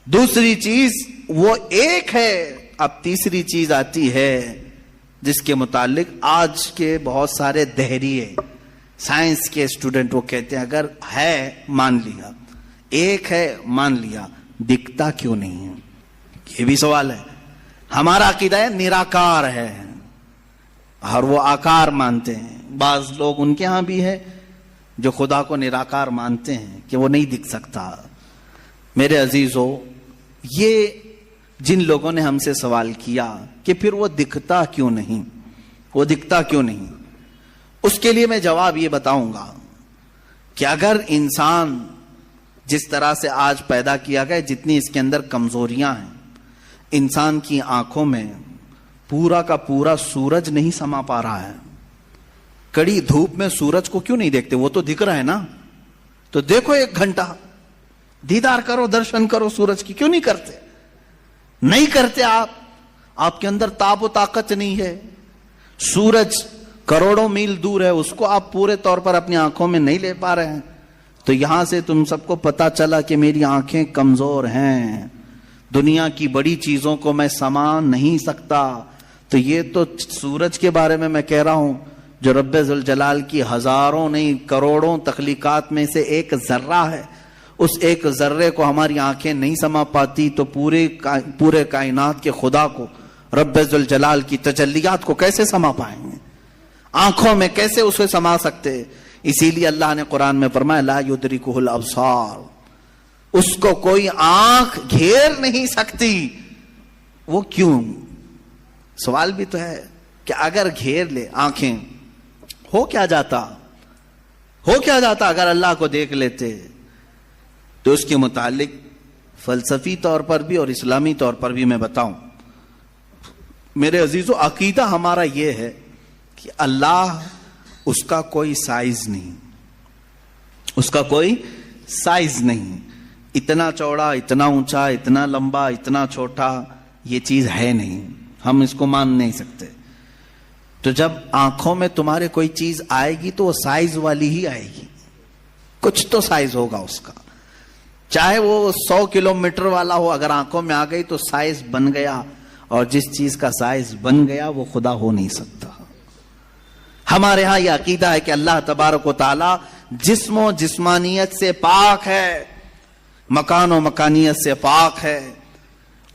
دوسری چیز وہ ایک ہے. اب تیسری چیز آتی ہے جس کے متعلق آج کے بہت سارے دہریے سائنس کے اسٹوڈنٹ وہ کہتے ہیں اگر ہے مان لیا، ایک ہے مان لیا، دکھتا کیوں نہیں ہے؟ یہ بھی سوال ہے. ہمارا عقیدہ ہے نراکار ہے، اور وہ آکار مانتے ہیں. بعض لوگ ان کے ہاں بھی ہے جو خدا کو نراکار مانتے ہیں کہ وہ نہیں دکھ سکتا. میرے عزیزو، یہ جن لوگوں نے ہم سے سوال کیا کہ پھر وہ دکھتا کیوں نہیں، وہ دکھتا کیوں نہیں، اس کے لیے میں جواب یہ بتاؤں گا کہ اگر انسان جس طرح سے آج پیدا کیا گیا، جتنی اس کے اندر کمزوریاں ہیں، انسان کی آنکھوں میں پورا کا پورا سورج نہیں سما پا رہا ہے. کڑی دھوپ میں سورج کو کیوں نہیں دیکھتے؟ وہ تو دکھ رہا ہے نا. تو دیکھو 1 گھنٹہ دیدار کرو، درشن کرو سورج کی. کیوں نہیں کرتے؟ نہیں کرتے. آپ کے اندر تاب و طاقت نہیں ہے. سورج کروڑوں میل دور ہے، اس کو آپ پورے طور پر اپنی آنکھوں میں نہیں لے پا رہے ہیں. تو یہاں سے تم سب کو پتا چلا کہ میری آنکھیں کمزور ہیں، دنیا کی بڑی چیزوں کو میں سما نہیں سکتا. تو یہ تو سورج کے بارے میں کہہ رہا ہوں جو رب ذوالجلال کی ہزاروں نہیں کروڑوں تخلیقات میں سے ایک ذرہ ہے. اس ایک ذرے کو ہماری آنکھیں نہیں سما پاتی تو پورے کائنات کے خدا کو، رب ذوالجلال کی تجلیات کو کیسے سما پائیں گے؟ آنکھوں میں کیسے اسے سما سکتے؟ اسی لیے اللہ نے قرآن میں فرمایا لا یدرکہ الابصار، اس کو کوئی آنکھ گھیر نہیں سکتی. وہ کیوں؟ سوال بھی تو ہے کہ اگر گھیر لے آنکھیں، ہو کیا جاتا اگر اللہ کو دیکھ لیتے؟ تو اس کے متعلق فلسفی طور پر بھی اور اسلامی طور پر بھی میں بتاؤں. میرے عزیزو، عقیدہ ہمارا یہ ہے کہ اللہ، اس کا کوئی سائز نہیں، اس کا کوئی سائز نہیں. اتنا چوڑا، اتنا اونچا، اتنا لمبا، اتنا چھوٹا، یہ چیز ہے نہیں، ہم اس کو مان نہیں سکتے. تو جب آنکھوں میں تمہارے کوئی چیز آئے گی تو وہ سائز والی ہی آئے گی، کچھ تو سائز ہوگا اس کا، چاہے وہ 100 کلومیٹر والا ہو. اگر آنکھوں میں آ گئی تو سائز بن گیا، اور جس چیز کا سائز بن گیا وہ خدا ہو نہیں سکتا. ہمارے ہاں یہ عقیدہ ہے کہ اللہ تبارک و تعالی جسم و جسمانیت سے پاک ہے، مکان و مکانیت سے پاک ہے.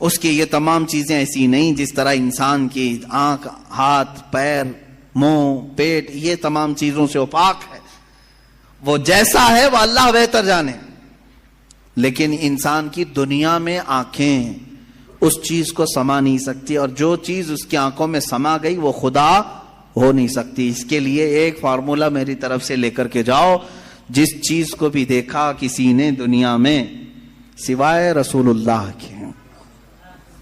اس کی یہ تمام چیزیں ایسی نہیں جس طرح انسان کی آنکھ، ہاتھ، پیر، منہ، پیٹ، یہ تمام چیزوں سے وہ پاک ہے. وہ جیسا ہے وہ اللہ بہتر جانے. لیکن انسان کی دنیا میں آنکھیں اس چیز کو سما نہیں سکتی، اور جو چیز اس کی آنکھوں میں سما گئی وہ خدا ہو نہیں سکتی. اس کے لیے ایک فارمولا میری طرف سے لے کر کے جاؤ. جس چیز کو بھی دیکھا کسی نے دنیا میں سوائے رسول اللہ کے،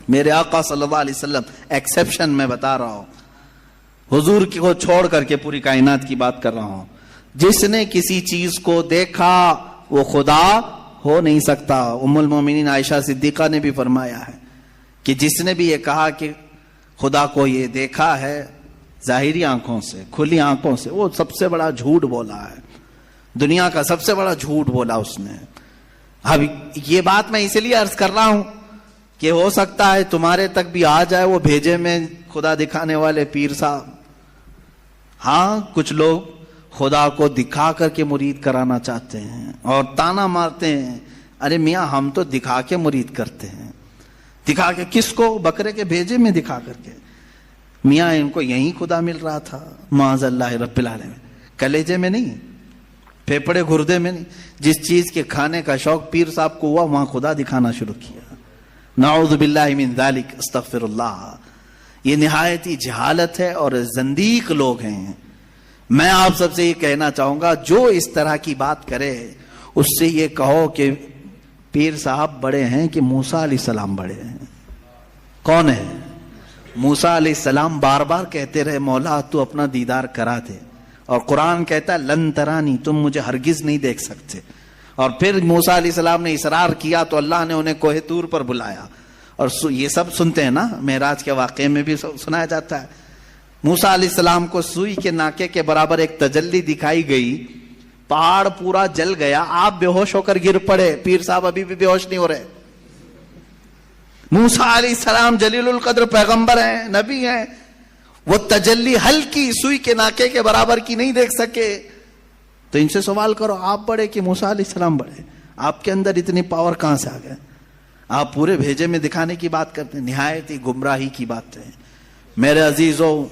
میرے آقا صلی اللہ علیہ وسلم ایکسیپشن میں بتا رہا ہوں، حضور کو چھوڑ کر کے پوری کائنات کی بات کر رہا ہوں، جس نے کسی چیز کو دیکھا وہ خدا ہو نہیں سکتا. ام المومنین عائشہ صدیقہ نے بھی فرمایا ہے کہ جس نے بھی یہ کہا کہ خدا کو یہ دیکھا ہے ظاہری آنکھوں سے، کھلی آنکھوں سے، وہ سب سے بڑا جھوٹ بولا ہے، دنیا کا سب سے بڑا جھوٹ بولا اس نے. اب یہ بات میں اس لیے عرض کر رہا ہوں کہ ہو سکتا ہے تمہارے تک بھی آ جائے وہ بھیجے میں خدا دکھانے والے پیر صاحب. ہاں، کچھ لوگ خدا کو دکھا کر کے مرید کرانا چاہتے ہیں اور تانا مارتے ہیں، ارے میاں ہم تو دکھا کے مرید کرتے ہیں. دکھا کے کس کو؟ بکرے کے بھیجے میں دکھا کر کے. میاں ان کو یہیں خدا مل رہا تھا، معاذ اللہ رب العالمین، کلیجے میں نہیں، پھیپڑے گردے میں نہیں. جس چیز کے کھانے کا شوق پیر صاحب کو ہوا وہاں خدا دکھانا شروع کیا. نعوذ باللہ من ذالک، استغفر اللہ. یہ نہایت ہی جہالت ہے اور زندیق لوگ ہیں. میں آپ سب سے یہ کہنا چاہوں گا جو اس طرح کی بات کرے اس سے یہ کہو کہ پیر صاحب بڑے ہیں کہ موسیٰ علیہ السلام بڑے ہیں. کون ہے؟ موسیٰ علیہ السلام بار بار کہتے رہے مولا تو اپنا دیدار کرا دے، اور قرآن کہتا ہے لن ترانی، تم مجھے ہرگز نہیں دیکھ سکتے. اور پھر موسیٰ علیہ السلام نے اصرار کیا تو اللہ نے انہیں کوہ طور پر بلایا. اور یہ سب سنتے ہیں نا، معراج کے واقعے میں بھی سنایا جاتا ہے. موسیٰ علیہ السلام کو سوئی کے ناکے کے برابر ایک تجلی دکھائی گئی، پہاڑ پورا جل گیا، آپ بے ہوش ہو کر گر پڑے. پیر صاحب ابھی بھی بے ہوش نہیں ہو رہے. موسیٰ علیہ السلام جلیل القدر پیغمبر ہیں، نبی ہیں، وہ تجلی ہلکی سوئی کے ناکے کے برابر کی نہیں دیکھ سکے. تو ان سے سوال کرو آپ بڑے کہ موسیٰ علیہ السلام بڑے؟ آپ کے اندر اتنی پاور کہاں سے آ گئے؟ آپ پورے بھیجے میں دکھانے کی بات کرتے ہیں، نہایت ہی گمراہی کی بات ہے. میرے عزیزوں،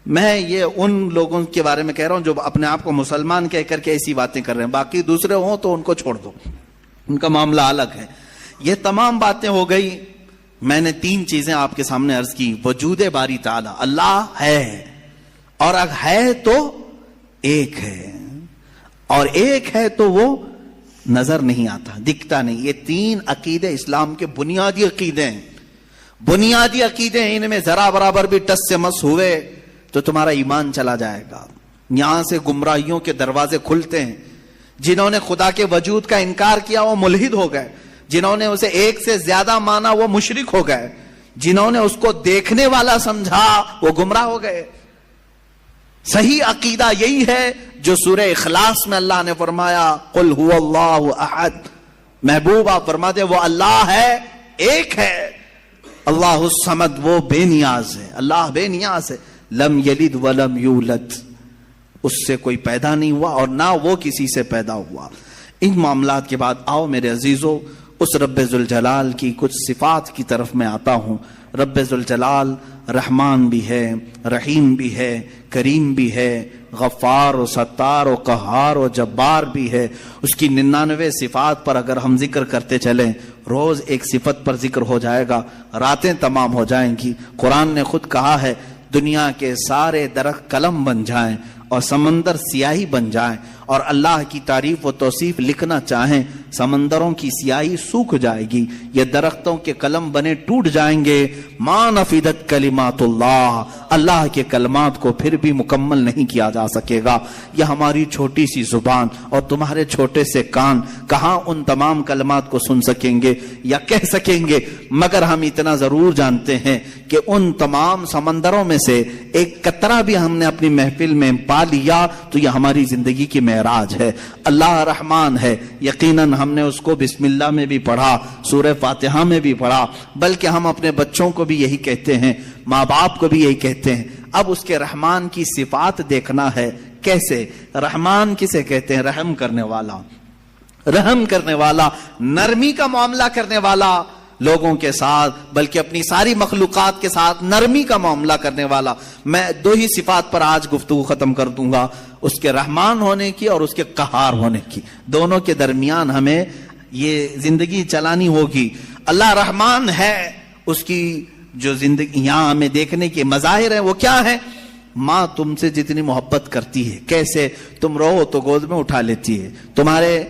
میں یہ ان لوگوں کے بارے میں کہہ رہا ہوں جو اپنے آپ کو مسلمان کہہ کر کے ایسی باتیں کر رہے ہیں. باقی دوسرے ہوں تو ان کو چھوڑ دو، ان کا معاملہ الگ ہے. یہ تمام باتیں ہو گئی. میں نے 3 چیزیں آپ کے سامنے عرض کی. وجود باری تعالی، اللہ ہے، اور اگر ہے تو ایک ہے، اور ایک ہے تو وہ نظر نہیں آتا، دکھتا نہیں. یہ 3 عقیدے اسلام کے بنیادی عقیدے ہیں. بنیادی عقیدے ہیں، ان میں ذرا برابر بھی ٹس سے مس ہوئے تو تمہارا ایمان چلا جائے گا. یہاں سے گمراہیوں کے دروازے کھلتے ہیں. جنہوں نے خدا کے وجود کا انکار کیا وہ ملحد ہو گئے، جنہوں نے اسے ایک سے زیادہ مانا وہ مشرک ہو گئے، جنہوں نے اس کو دیکھنے والا سمجھا وہ گمراہ ہو گئے. صحیح عقیدہ یہی ہے جو سورہ اخلاص میں اللہ نے فرمایا قل هو اللہ احد. محبوب آپ فرما دے وہ اللہ ہے، ایک ہے. اللہ الصمد، وہ بے نیاز ہے، اللہ بے نیاز ہے. لم یلد ولم یولد، اس سے کوئی پیدا نہیں ہوا اور نہ وہ کسی سے پیدا ہوا. ان معاملات کے بعد آؤ میرے عزیزو اس رب ذوالجلال کی کچھ صفات کی طرف میں آتا ہوں. رب ذوالجلال رحمان بھی ہے، رحیم بھی ہے، کریم بھی ہے، غفار و ستار و قہار و جبار بھی ہے. اس کی 99 صفات پر اگر ہم ذکر کرتے چلیں، روز ایک صفت پر ذکر ہو جائے گا، راتیں تمام ہو جائیں گی. قرآن نے خود کہا ہے دنیا کے سارے درخت قلم بن جائیں اور سمندر سیاہی بن جائیں، اور اللہ کی تعریف و توصیف لکھنا چاہیں، سمندروں کی سیاہی سوکھ جائے گی، یہ درختوں کے قلم بنے ٹوٹ جائیں گے. ما نفدت کلمات اللہ، اللہ کے کلمات کو پھر بھی مکمل نہیں کیا جا سکے گا. یہ ہماری چھوٹی سی زبان اور تمہارے چھوٹے سے کان کہاں ان تمام کلمات کو سن سکیں گے یا کہہ سکیں گے. مگر ہم اتنا ضرور جانتے ہیں کہ ان تمام سمندروں میں سے ایک قطرہ بھی ہم نے اپنی محفل میں پا لیا تو یہ ہماری زندگی کی معراج ہے. اللہ رحمان ہے، یقیناً ہم نے اس کو بسم اللہ میں بھی پڑھا، سورہ فاتحہ میں بھی پڑھا، بلکہ ہم اپنے بچوں کو بھی یہی کہتے ہیں، ماں باپ کو بھی یہی کہتے ہیں. اب اس کے رحمان کی صفات دیکھنا ہے. کیسے رحمان کسے کہتے ہیں؟ رحم کرنے والا، رحم کرنے والا، نرمی کا معاملہ کرنے والا لوگوں کے ساتھ، بلکہ اپنی ساری مخلوقات کے ساتھ نرمی کا معاملہ کرنے والا. میں 2 ہی صفات پر آج گفتگو ختم کر دوں گا، اس کے رحمان ہونے کی اور اس کے قہار ہونے کی. دونوں کے درمیان ہمیں یہ زندگی چلانی ہوگی. اللہ رحمان ہے، اس کی جو زندگی یہاں ہمیں دیکھنے کے مظاہر ہیں وہ کیا ہے؟ ماں تم سے جتنی محبت کرتی ہے، کیسے تم رو تو گود میں اٹھا لیتی ہے، تمہارے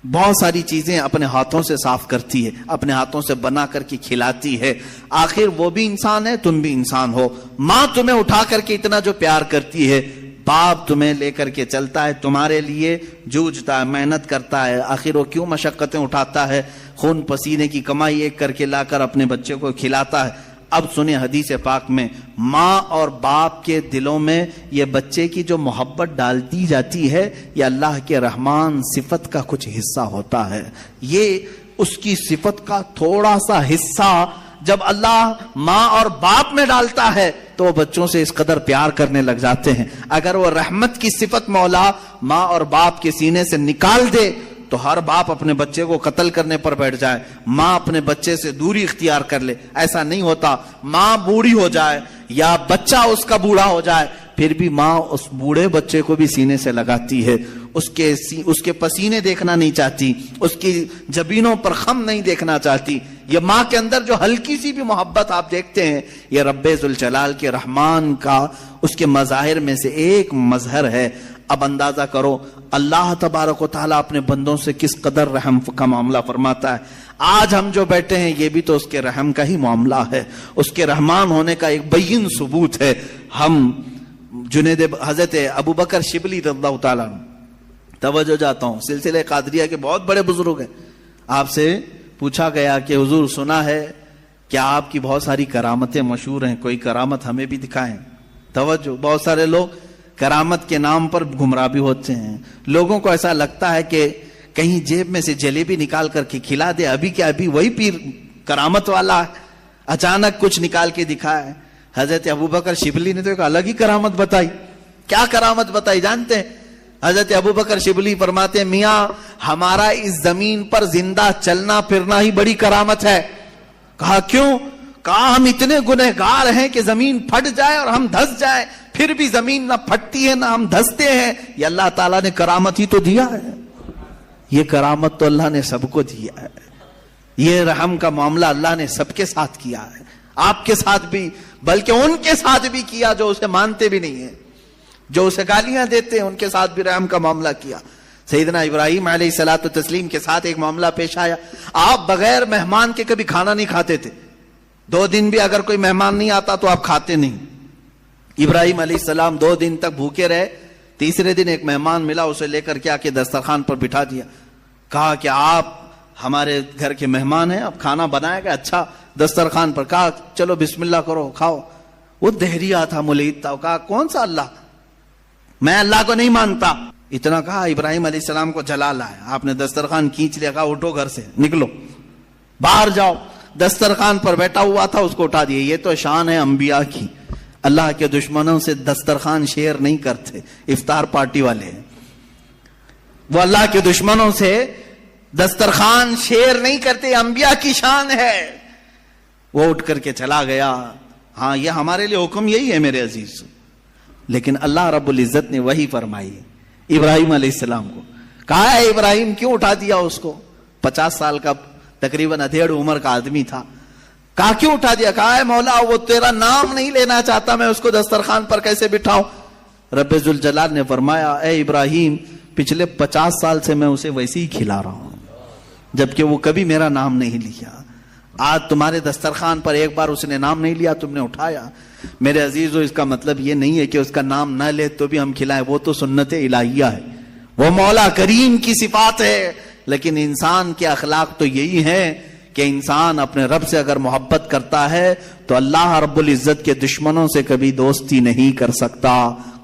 بہت ساری چیزیں اپنے ہاتھوں سے صاف کرتی ہے، اپنے ہاتھوں سے بنا کر کے کھلاتی ہے. آخر وہ بھی انسان ہے، تم بھی انسان ہو. ماں تمہیں اٹھا کر کے اتنا جو پیار کرتی ہے، باپ تمہیں لے کر کے چلتا ہے، تمہارے لیے جوجھتا ہے، محنت کرتا ہے. آخر وہ کیوں مشقتیں اٹھاتا ہے؟ خون پسینے کی کمائی ایک کر کے لا کر اپنے بچے کو کھلاتا ہے. اب سنیں حدیث پاک میں ماں اور باپ کے دلوں میں یہ بچے کی جو محبت ڈال دی جاتی ہے، یہ اللہ کے رحمان صفت کا کچھ حصہ ہوتا ہے. یہ اس کی صفت کا تھوڑا سا حصہ جب اللہ ماں اور باپ میں ڈالتا ہے تو وہ بچوں سے اس قدر پیار کرنے لگ جاتے ہیں. اگر وہ رحمت کی صفت مولا ماں اور باپ کے سینے سے نکال دے تو ہر باپ اپنے بچے کو قتل کرنے پر بیٹھ جائے، ماں اپنے بچے سے دوری اختیار کر لے. ایسا نہیں ہوتا. ماں بوڑھی ہو جائے یا بچہ اس کا بوڑھا ہو جائے، پھر بھی ماں اس بوڑھے بچے کو بھی سینے سے لگاتی ہے، اس کے پسینے دیکھنا نہیں چاہتی، اس کی جبینوں پر خم نہیں دیکھنا چاہتی. یہ ماں کے اندر جو ہلکی سی بھی محبت آپ دیکھتے ہیں، یہ رب ذوالجلال کے رحمان کا اس کے مظاہر میں سے ایک مظہر ہے. اب اندازہ کرو اللہ تبارک و تعالیٰ اپنے بندوں سے کس قدر رحم کا معاملہ فرماتا ہے. آج ہم جو بیٹھے ہیں یہ بھی تو اس کے رحم کا ہی معاملہ ہے, اس کے رحمان ہونے کا ایک بین ثبوت ہے. ہم حضرت ابو بکر شبلی رضی اللہ تعالیٰ, توجہ جاتا ہوں, سلسلہ قادریہ کے بہت بڑے بزرگ ہیں. آپ سے پوچھا گیا کہ حضور سنا ہے کہ آپ کی بہت ساری کرامتیں مشہور ہیں, کوئی کرامت ہمیں بھی دکھائیں. توجہ, بہت سارے لوگ کرامت کے نام پر گمراہ بھی ہوتے ہیں. لوگوں کو ایسا لگتا ہے کہ کہیں جیب میں سے جلیبی نکال کر کے کھلا دے, ابھی کیا ابھی وہی پیر کرامت والا ہے, اچانک کچھ نکال کے دکھائے. حضرت ابوبکر شبلی نے تو ایک الگ ہی کرامت بتائی. کیا کرامت بتائی جانتے ہیں؟ حضرت ابوبکر شبلی فرماتے ہیں میاں ہمارا اس زمین پر زندہ چلنا پھرنا ہی بڑی کرامت ہے. کہا کیوں؟ کہا ہم اتنے گنہگار ہیں کہ زمین پھٹ جائے اور ہم دھس جائیں, پھر بھی زمین نہ پھٹتی ہے نہ ہم دھستے ہیں. یہ اللہ تعالیٰ نے کرامت ہی تو دیا ہے. یہ کرامت تو اللہ نے سب کو دیا ہے. یہ رحم کا معاملہ اللہ نے سب کے ساتھ کیا ہے, آپ کے ساتھ بھی, بلکہ ان کے ساتھ بھی کیا جو اسے مانتے بھی نہیں ہیں, جو اسے گالیاں دیتے ہیں, ان کے ساتھ بھی رحم کا معاملہ کیا. سیدنا ابراہیم علیہ الصلوۃ والتسلیم کے ساتھ ایک معاملہ پیش آیا. آپ بغیر مہمان کے کبھی کھانا نہیں کھاتے تھے, 2 دن بھی اگر کوئی مہمان نہیں آتا تو آپ کھاتے نہیں. ابراہیم علیہ السلام 2 دن تک بھوکے رہے. تیسرے دن ایک مہمان ملا, اسے لے کر کے آ کے دسترخوان پر بٹھا دیا. کہا کہ آپ ہمارے گھر کے مہمان ہیں, اب کھانا بنایا گیا اچھا دسترخوان پر. کہا چلو بسم اللہ کرو کھاؤ. وہ دہریا تھا, ملحد تھا. کہا کون سا اللہ, میں اللہ کو نہیں مانتا. اتنا کہا ابراہیم علیہ السلام کو جلا لایا. آپ نے دسترخوان کھینچ لیا, کہا اٹھو گھر سے, نکلو باہر جاؤ. دسترخوان پر بیٹھا ہوا تھا, اس کو اٹھا دیا. یہ تو شان ہے انبیاء کی. اللہ کے دشمنوں سے دسترخوان شیئر نہیں کرتے, افطار پارٹی والے ہیں. وہ اللہ کے دشمنوں سے دسترخوان شیئر نہیں کرتے, انبیاء کی شان ہے. وہ اٹھ کر کے چلا گیا. ہاں یہ ہمارے لیے حکم یہی ہے میرے عزیز, لیکن اللہ رب العزت نے وہی فرمائی ابراہیم علیہ السلام کو. کہا ہے ابراہیم کیوں اٹھا دیا اس کو؟ 50 سال کا تقریباً ادھیڑ عمر کا آدمی تھا. کہا کیوں اٹھا دیا؟ کہا ہے مولا وہ تیرا نام نہیں لینا چاہتا, میں اس کو دسترخوان پر کیسے بٹھاؤں؟ رب ذوالجلال نے فرمایا اے ابراہیم پچھلے 50 سال سے میں اسے ویسے ہی کھلا رہا ہوں, جبکہ وہ کبھی میرا نام نہیں لیا. آج تمہارے دسترخوان پر ایک بار اس نے نام نہیں لیا, تم نے اٹھایا. میرے عزیزو اس کا مطلب یہ نہیں ہے کہ اس کا نام نہ لے تو بھی ہم کھلائیں, وہ تو سنت الہیہ ہے, وہ مولا کریم کی صفات ہے. لیکن انسان کے اخلاق تو یہی ہیں کہ انسان اپنے رب سے اگر محبت کرتا ہے تو اللہ رب العزت کے دشمنوں سے کبھی دوستی نہیں کر سکتا.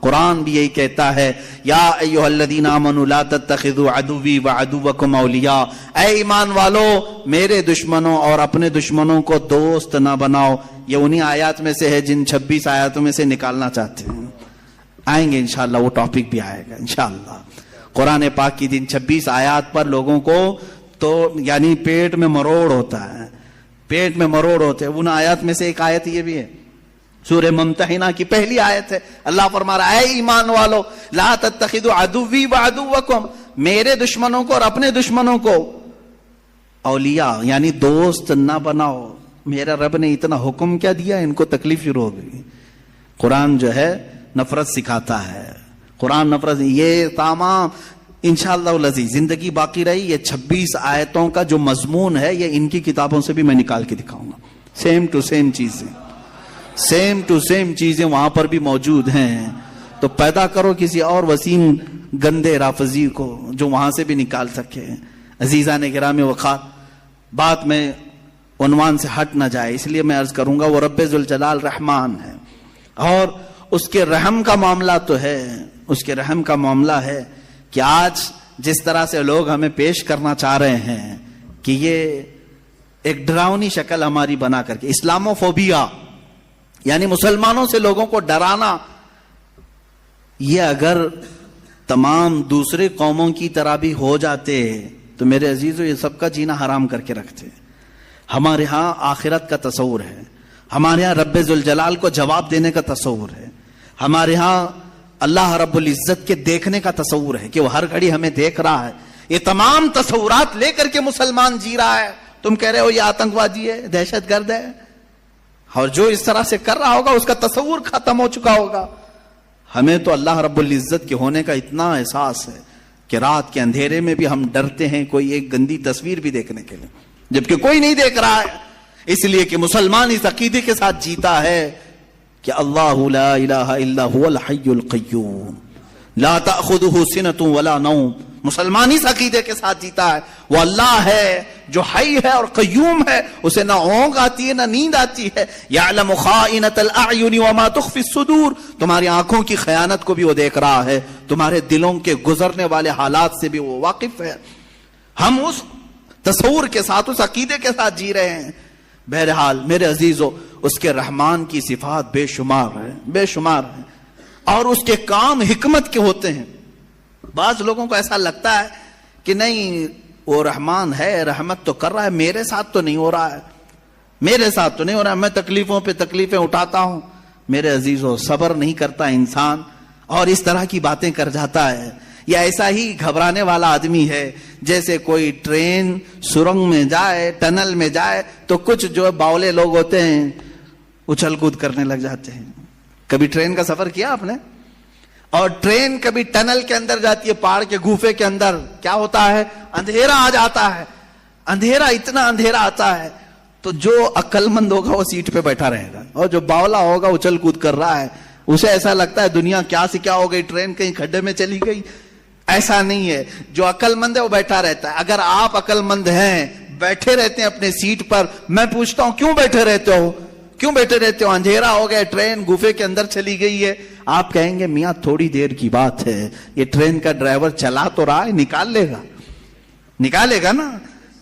قرآن بھی یہی کہتا ہے یا ایھا الذین آمنوا لا تتخذوا عدوی وعدوکم اولیاء, اے ایمان والو میرے دشمنوں اور اپنے دشمنوں کو دوست نہ بناؤ. یہ انہی آیات میں سے ہے جن 26 آیاتوں میں سے نکالنا چاہتے ہیں. آئیں گے انشاءاللہ, وہ ٹاپک بھی آئے گا انشاءاللہ. قرآن پاک کی جن 26 آیات پر لوگوں کو تو یعنی پیٹ میں مروڑ ہوتا ہے, پیٹ میں مروڑ ہوتے ہیں. ان آیات میں سے ایک آیت یہ بھی ہے, سورہ ممتحنہ کی پہلی آیت ہے. اللہ فرما رہا ہے اے ایمان والو لا تتخذوا عدوی وعدوکم, میرے دشمنوں کو اور اپنے دشمنوں کو اولیاء یعنی دوست نہ بناؤ. میرا رب نے اتنا حکم کیا دیا, ان کو تکلیف شروع ہو گئی. قرآن جو ہے نفرت سکھاتا ہے, قرآن نفرت. یہ تمام انشاءاللہ العزیز زندگی باقی رہی یہ 26 آیتوں کا جو مضمون ہے یہ ان کی کتابوں سے بھی میں نکال کے دکھاؤں گا. سیم ٹو سیم چیزیں, سیم ٹو سیم چیزیں وہاں پر بھی موجود ہیں. تو پیدا کرو کسی اور وسیم گندے رافضی کو جو وہاں سے بھی نکال سکے. عزیزان گرامی وقار, بات میں عنوان سے ہٹ نہ جائے اس لیے میں عرض کروں گا وہ رب ذوالجلال رحمان ہے, اور اس کے رحم کا معاملہ تو ہے, اس کے رحم کا معاملہ ہے کہ آج جس طرح سے لوگ ہمیں پیش کرنا چاہ رہے ہیں کہ یہ ایک ڈراؤنی شکل ہماری بنا کر کے اسلاموفوبیا یعنی مسلمانوں سے لوگوں کو ڈرانا, یہ اگر تمام دوسرے قوموں کی طرح بھی ہو جاتے تو میرے عزیزو یہ سب کا جینا حرام کر کے رکھتے. ہمارے ہاں آخرت کا تصور ہے, ہمارے ہاں رب ذوالجلال کو جواب دینے کا تصور ہے, ہمارے ہاں اللہ رب العزت کے دیکھنے کا تصور ہے کہ وہ ہر گھڑی ہمیں دیکھ رہا ہے. یہ تمام تصورات لے کر کے مسلمان جی رہا ہے. تم کہہ رہے ہو یہ آتنکوادی ہے, دہشت گرد ہے, اور جو اس طرح سے کر رہا ہوگا اس کا تصور ختم ہو چکا ہوگا. ہمیں تو اللہ رب العزت کے ہونے کا اتنا احساس ہے کہ رات کے اندھیرے میں بھی ہم ڈرتے ہیں کوئی ایک گندی تصویر بھی دیکھنے کے لیے، جبکہ کوئی نہیں دیکھ رہا ہے، اس لیے کہ مسلمان اس عقیدے کے ساتھ جیتا ہے کہ اللہ لا الہ الا هو الحی القیوم لا تأخذہ سنۃ ولا نوم. مسلمان اس عقیدے کے ساتھ جیتا ہے وہ اللہ ہے جو حی ہے اور قیوم ہے، اسے نہ اونگ آتی ہے نہ نیند آتی ہے. یعلم خائنۃ الاعین وما تخفی الصدور، تمہاری آنکھوں کی خیانت کو بھی وہ دیکھ رہا ہے، تمہارے دلوں کے گزرنے والے حالات سے بھی وہ واقف ہے. ہم اس تصور کے ساتھ، اس عقیدے کے ساتھ جی رہے ہیں. بہرحال میرے عزیزو، اس کے رحمان کی صفات بے شمار ہیں، بے شمار ہیں، اور اس کے کام حکمت کے ہوتے ہیں. بعض لوگوں کو ایسا لگتا ہے کہ نہیں وہ رحمان ہے، رحمت تو کر رہا ہے، میرے ساتھ تو نہیں ہو رہا ہے، میرے ساتھ تو نہیں ہو رہا ہے، میں تکلیفوں پہ تکلیفیں اٹھاتا ہوں. میرے عزیزو، صبر نہیں کرتا انسان اور اس طرح کی باتیں کر جاتا ہے. یا ایسا ہی گھبرانے والا آدمی ہے جیسے کوئی ٹرین سرنگ میں جائے، ٹنل میں جائے تو کچھ جو باولے لوگ ہوتے ہیں اچھل کود کرنے لگ جاتے ہیں. کبھی ٹرین کا سفر کیا آپ نے؟ اور ٹرین کبھی ٹنل کے اندر جاتی ہے، پہاڑ کے گوفے کے اندر، کیا ہوتا ہے؟ اندھیرا آ جاتا ہے. اندھیرا، اتنا اندھیرا آتا ہے تو جو عقل مند ہوگا وہ سیٹ پہ بیٹھا رہے گا، اور جو باولا ہوگا اچھل کود کر رہا ہے، اسے ایسا لگتا ہے دنیا کیا سے کیا ہو گئی، ٹرین کہیں کھڈے میں چلی گئی. ایسا نہیں ہے. جو عقل مند ہے وہ بیٹھا رہتا ہے. اگر آپ عقل مند ہیں، بیٹھے رہتے ہیں اپنے سیٹ پر، میں پوچھتا ہوں کیوں بیٹھے رہتے ہو؟ کیوں بیٹھے رہتے ہو؟ اندھیرا ہو گیا، ٹرین گوفے کے اندر چلی گئی ہے. آپ کہیں گے میاں تھوڑی دیر کی بات ہے، یہ ٹرین کا ڈرائیور چلا تو رہا ہے، نکال لے گا، نکالے گا نا.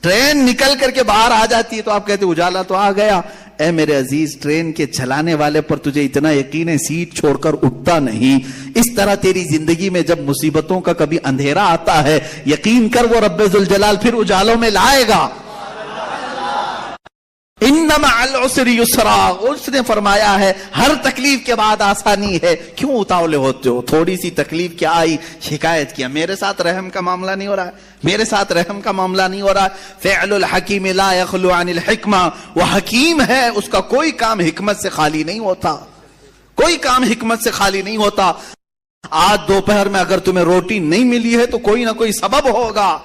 ٹرین نکل کر کے باہر آ جاتی ہے تو آپ کہتے اجالا تو آ گیا. اے میرے عزیز، ٹرین کے چلانے والے پر تجھے اتنا یقین ہے سیٹ چھوڑ کر اٹھتا نہیں. اس طرح تیری زندگی میں جب مصیبتوں کا کبھی اندھیرا آتا ہے، یقین کر وہ رب ذوالجلال پھر اجالوں میں لائے گا. ان مع العسر یسرا، اس نے فرمایا ہے ہر تکلیف کے بعد آسانی ہے. کیوں اتاولے ہوتے ہو؟ تھوڑی سی تکلیف کیا آئی، شکایت کیا، میرے ساتھ رحم کا معاملہ نہیں ہو رہا ہے، میرے ساتھ رحم کا معاملہ نہیں ہو رہا ہے. فعل الحکیم لا یخلو عن الحکمہ، وہ حکیم ہے، اس کا کوئی کام حکمت سے خالی نہیں ہوتا، کوئی کام حکمت سے خالی نہیں ہوتا. آج دوپہر میں اگر تمہیں روٹی نہیں ملی ہے تو کوئی نہ کوئی سبب ہوگا،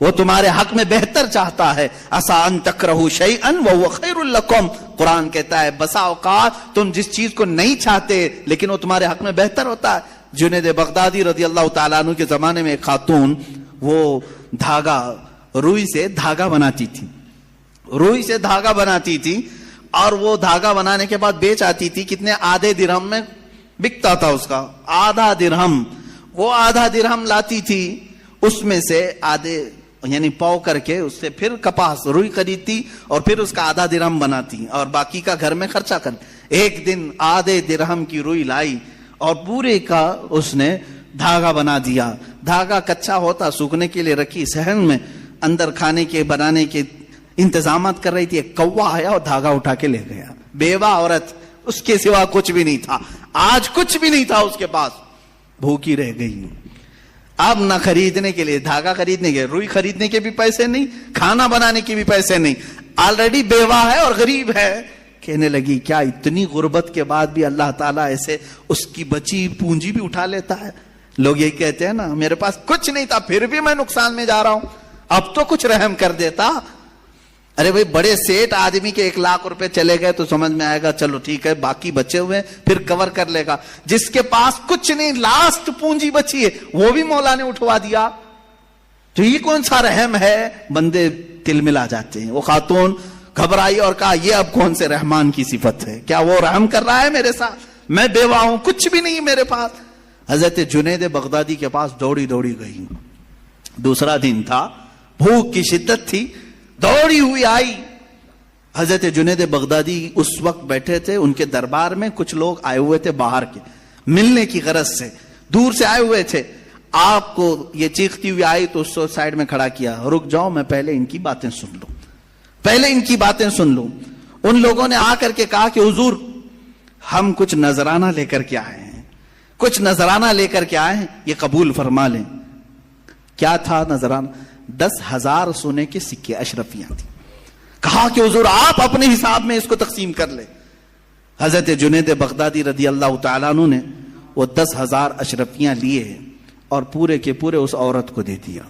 وہ تمہارے حق میں بہتر چاہتا ہے. عسیٰ ان تکرہوا شیئا وہو خیر لکم، قرآن کہتا ہے بسا اوقات تم جس چیز کو نہیں چاہتے لیکن وہ تمہارے حق میں بہتر ہوتا ہے. جنید بغدادی رضی اللہ تعالیٰ عنہ کے زمانے میں ایک خاتون وہ دھاگا، روئی سے دھاگا بناتی تھی، روئی سے دھاگا بناتی تھی، اور وہ دھاگا بنانے کے بعد بیچ آتی تھی. کتنے؟ آدھے درہم میں بکتا تھا اس کا، آدھا درہم. وہ آدھا درہم لاتی تھی، اس میں سے آدھے یعنی پاؤ کر کے اس سے پھر کپاس روئی خریدتی اور پھر اس کا آدھا درہم بناتی اور باقی کا گھر میں خرچہ کر. ایک دن آدھے درہم کی روئی لائی اور پورے کا اس نے دھاگا بنا دیا. دھاگا کچا ہوتا، سوکھنے کے لیے رکھی صحن میں، اندر کھانے کے بنانے کے انتظامات کر رہی تھی. ایک کوا آیا اور دھاگا اٹھا کے لے گیا. بیوہ عورت، اس کے سوا کچھ بھی نہیں تھا، آج کچھ بھی نہیں تھا اس کے پاس، بھوکی رہ گئی. اب نہ خریدنے کے لیے دھاگا، خریدنے کے روئی خریدنے کے بھی پیسے نہیں، کھانا بنانے کے بھی پیسے نہیں، آلریڈی بیوہ ہے اور غریب ہے. کہنے لگی کیا اتنی غربت کے بعد بھی اللہ تعالیٰ ایسے اس کی بچی پونجی بھی اٹھا لیتا ہے؟ لوگ یہی کہتے ہیں نا، میرے پاس کچھ نہیں تھا پھر بھی میں نقصان میں جا رہا ہوں، اب تو کچھ رحم کر دیتا. ارے بھائی، بڑے سیٹ آدمی کے 1 لاکھ روپے چلے گئے تو سمجھ میں آئے گا چلو ٹھیک ہے، باقی بچے ہوئے پھر کور کر لے گا. جس کے پاس کچھ نہیں، لاسٹ پونجی بچی ہے، وہ بھی مولا نے اٹھوا دیا، تو یہ کون سا رحم ہے؟ بندے تل ملا جاتے ہیں. وہ خاتون گھبرائی اور کہا یہ اب کون سے رحمان کی صفت ہے؟ کیا وہ رحم کر رہا ہے میرے ساتھ؟ میں بیوہ ہوں، کچھ بھی نہیں میرے پاس. حضرت جنید بغدادی کے پاس دوڑی دوڑی گئی. دوسرا دن تھا، بھوک کی شدت تھی، دوڑی ہوئی آئی. حضرت جنید بغدادی اس وقت بیٹھے تھے، ان کے دربار میں کچھ لوگ آئے ہوئے تھے باہر کے، ملنے کی غرض سے دور سے آئے ہوئے تھے. آپ کو یہ چیختی ہوئی آئی تو اس کو سائڈ میں کھڑا کیا، رک جاؤ میں پہلے ان کی باتیں سن لوں، پہلے ان کی باتیں سن لوں. ان لوگوں نے آ کر کے کہا کہ حضور ہم کچھ نذرانہ لے کر کے آئے ہیں، کچھ نذرانہ لے کر کے آئے ہیں، یہ قبول فرما لیں. کیا تھا نذرانہ؟ 10,000 سونے کے سکے، اشرفیاں تھی. کہا کہ حضور آپ اپنے حساب میں اس کو تقسیم کر لیں. حضرت جنید بغدادی رضی اللہ تعالیٰ عنہ نے وہ 10,000 اشرفیاں لیے اور پورے کے پورے اس عورت کو دے دیا.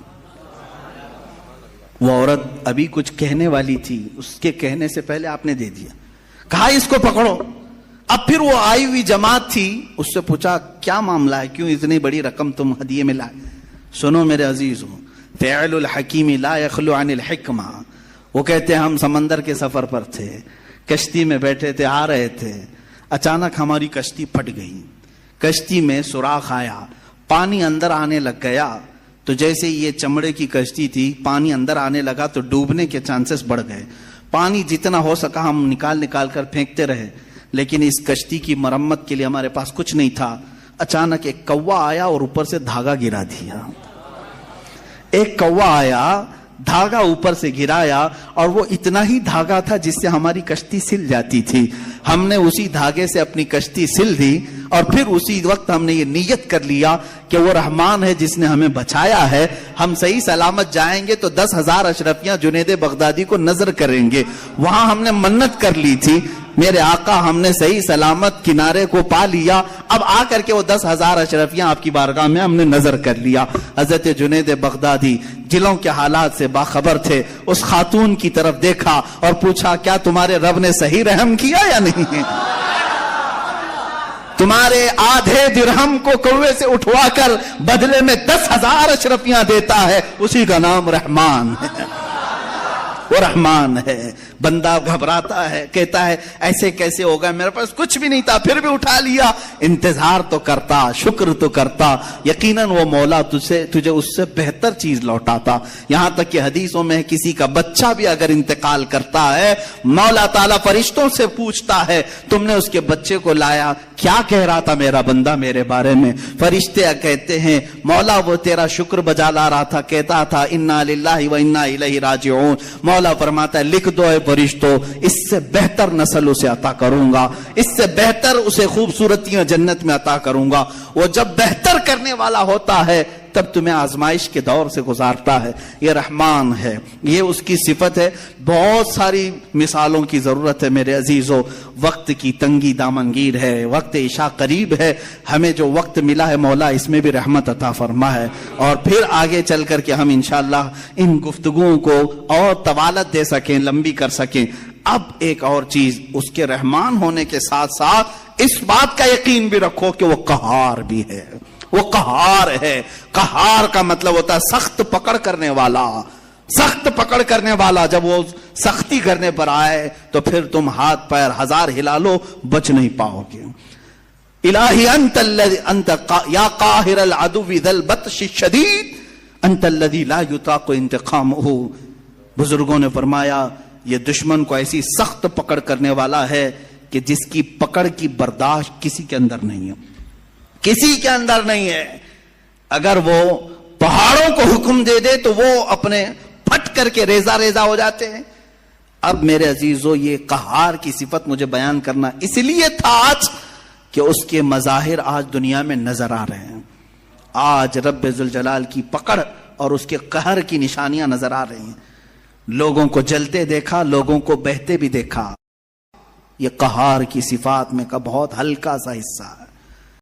وہ عورت ابھی کچھ کہنے والی تھی، اس کے کہنے سے پہلے آپ نے دے دیا. کہا اس کو پکڑو. اب پھر وہ آئی ہوئی جماعت تھی، اس سے پوچھا کیا معاملہ ہے، کیوں اتنی بڑی رقم تم ہدیے میں لائے؟ سنو میرے عزیزو، فعل الحکیم لا یخلو عن الحکمہ. وہ کہتے ہیں ہم سمندر کے سفر پر تھے، کشتی میں بیٹھے تھے، آ رہے تھے، اچانک ہماری کشتی پھٹ گئی. کشتی میں سوراخ آیا، پانی اندر آنے لگ گیا. تو جیسے یہ چمڑے کی کشتی تھی، پانی اندر آنے لگا تو ڈوبنے کے چانسز بڑھ گئے. پانی جتنا ہو سکا ہم نکال کر پھینکتے رہے، لیکن اس کشتی کی مرمت کے لیے ہمارے پاس کچھ نہیں تھا. اچانک ایک کوا آیا اور اوپر سے دھاگا گرا دیا. ایک کوا آیا، دھاگا اوپر سے گرایا، اور وہ اتنا ہی دھاگا تھا جس سے ہماری کشتی سل جاتی تھی. ہم نے اسی دھاگے سے اپنی کشتی سل دی، اور پھر اسی وقت ہم نے یہ نیت کر لیا کہ وہ رحمان ہے جس نے ہمیں بچایا ہے. ہم صحیح سلامت جائیں گے تو 10,000 اشرفیاں جنید بغدادی کو نظر کریں گے. وہاں ہم نے منت کر لی تھی، میرے آقا ہم نے صحیح سلامت کنارے کو پا لیا، اب آ کر کے وہ 10,000 اشرفیاں آپ کی بارگاہ میں ہم نے نظر کر لیا. حضرت جنید بغدادی دلوں کے حالات سے باخبر تھے، اس خاتون کی طرف دیکھا اور پوچھا کیا تمہارے رب نے صحیح رحم کیا یا نہیں؟ تمہارے آدھے درہم کو کوے سے اٹھوا کر بدلے میں 10,000 اشرفیاں دیتا ہے، اسی کا نام رحمان ہے. وہ رحمان ہے. بندہ گھبراتا ہے، کہتا ہے ایسے کیسے ہوگا، میرے پاس کچھ بھی نہیں تھا پھر بھی اٹھا لیا. انتظار تو کرتا، شکر تو کرتا، یقیناً وہ مولا تجھے اس سے بہتر چیز لوٹاتا. یہاں تک کہ حدیثوں میں کسی کا بچہ بھی اگر انتقال کرتا ہے، مولا تعالیٰ فرشتوں سے پوچھتا ہے تم نے اس کے بچے کو لایا، کیا کہہ رہا تھا میرا بندہ میرے بارے میں؟ فرشتے کہتے ہیں مولا وہ تیرا شکر بجا لا رہا تھا، کہتا تھا انا للہ و انا الیہ راجعون. مولا فرماتا ہے لکھ دو اے فرشتوں، اس سے بہتر نسل اسے عطا کروں گا، اس سے بہتر اسے خوبصورتیاں جنت میں عطا کروں گا. وہ جب بہتر کرنے والا ہوتا ہے تب تمہیں آزمائش کے دور سے گزارتا ہے. یہ رحمان ہے، یہ اس کی صفت ہے. بہت ساری مثالوں کی ضرورت ہے میرے عزیزو. وقت کی تنگی دامنگیر ہے، وقت عشاء قریب ہے. ہمیں جو وقت ملا ہے مولا اس میں بھی رحمت عطا فرما ہے، اور پھر آگے چل کر کے ہم انشاءاللہ ان گفتگوؤں کو اور طوالت دے سکیں، لمبی کر سکیں. اب ایک اور چیز، اس کے رحمان ہونے کے ساتھ ساتھ اس بات کا یقین بھی رکھو کہ وہ قہار بھی ہے. وہ قہار ہے. قہار کا مطلب ہوتا ہے سخت پکڑ کرنے والا. سخت پکڑ کرنے والا جب وہ سختی کرنے پر آئے تو پھر تم ہاتھ پیر ہزار ہلا لو بچ نہیں پاؤ گے. الہی انت یا قاہر العدو ذا البطش الشدید انت الذی لا یطاق انتقامہ. بزرگوں نے فرمایا یہ دشمن کو ایسی سخت پکڑ کرنے والا ہے کہ جس کی پکڑ کی برداشت کسی کے اندر نہیں ہے، کسی کے اندر نہیں ہے. اگر وہ پہاڑوں کو حکم دے دے تو وہ اپنے پھٹ کر کے ریزہ ریزہ ہو جاتے ہیں. اب میرے عزیزو یہ قہار کی صفت مجھے بیان کرنا اس لیے تھا آج کہ اس کے مظاہر آج دنیا میں نظر آ رہے ہیں. آج رب ذوالجلال کی پکڑ اور اس کے قہر کی نشانیاں نظر آ رہی ہیں. لوگوں کو جلتے دیکھا، لوگوں کو بہتے بھی دیکھا. یہ قہار کی صفات میں کا بہت ہلکا سا حصہ ہے.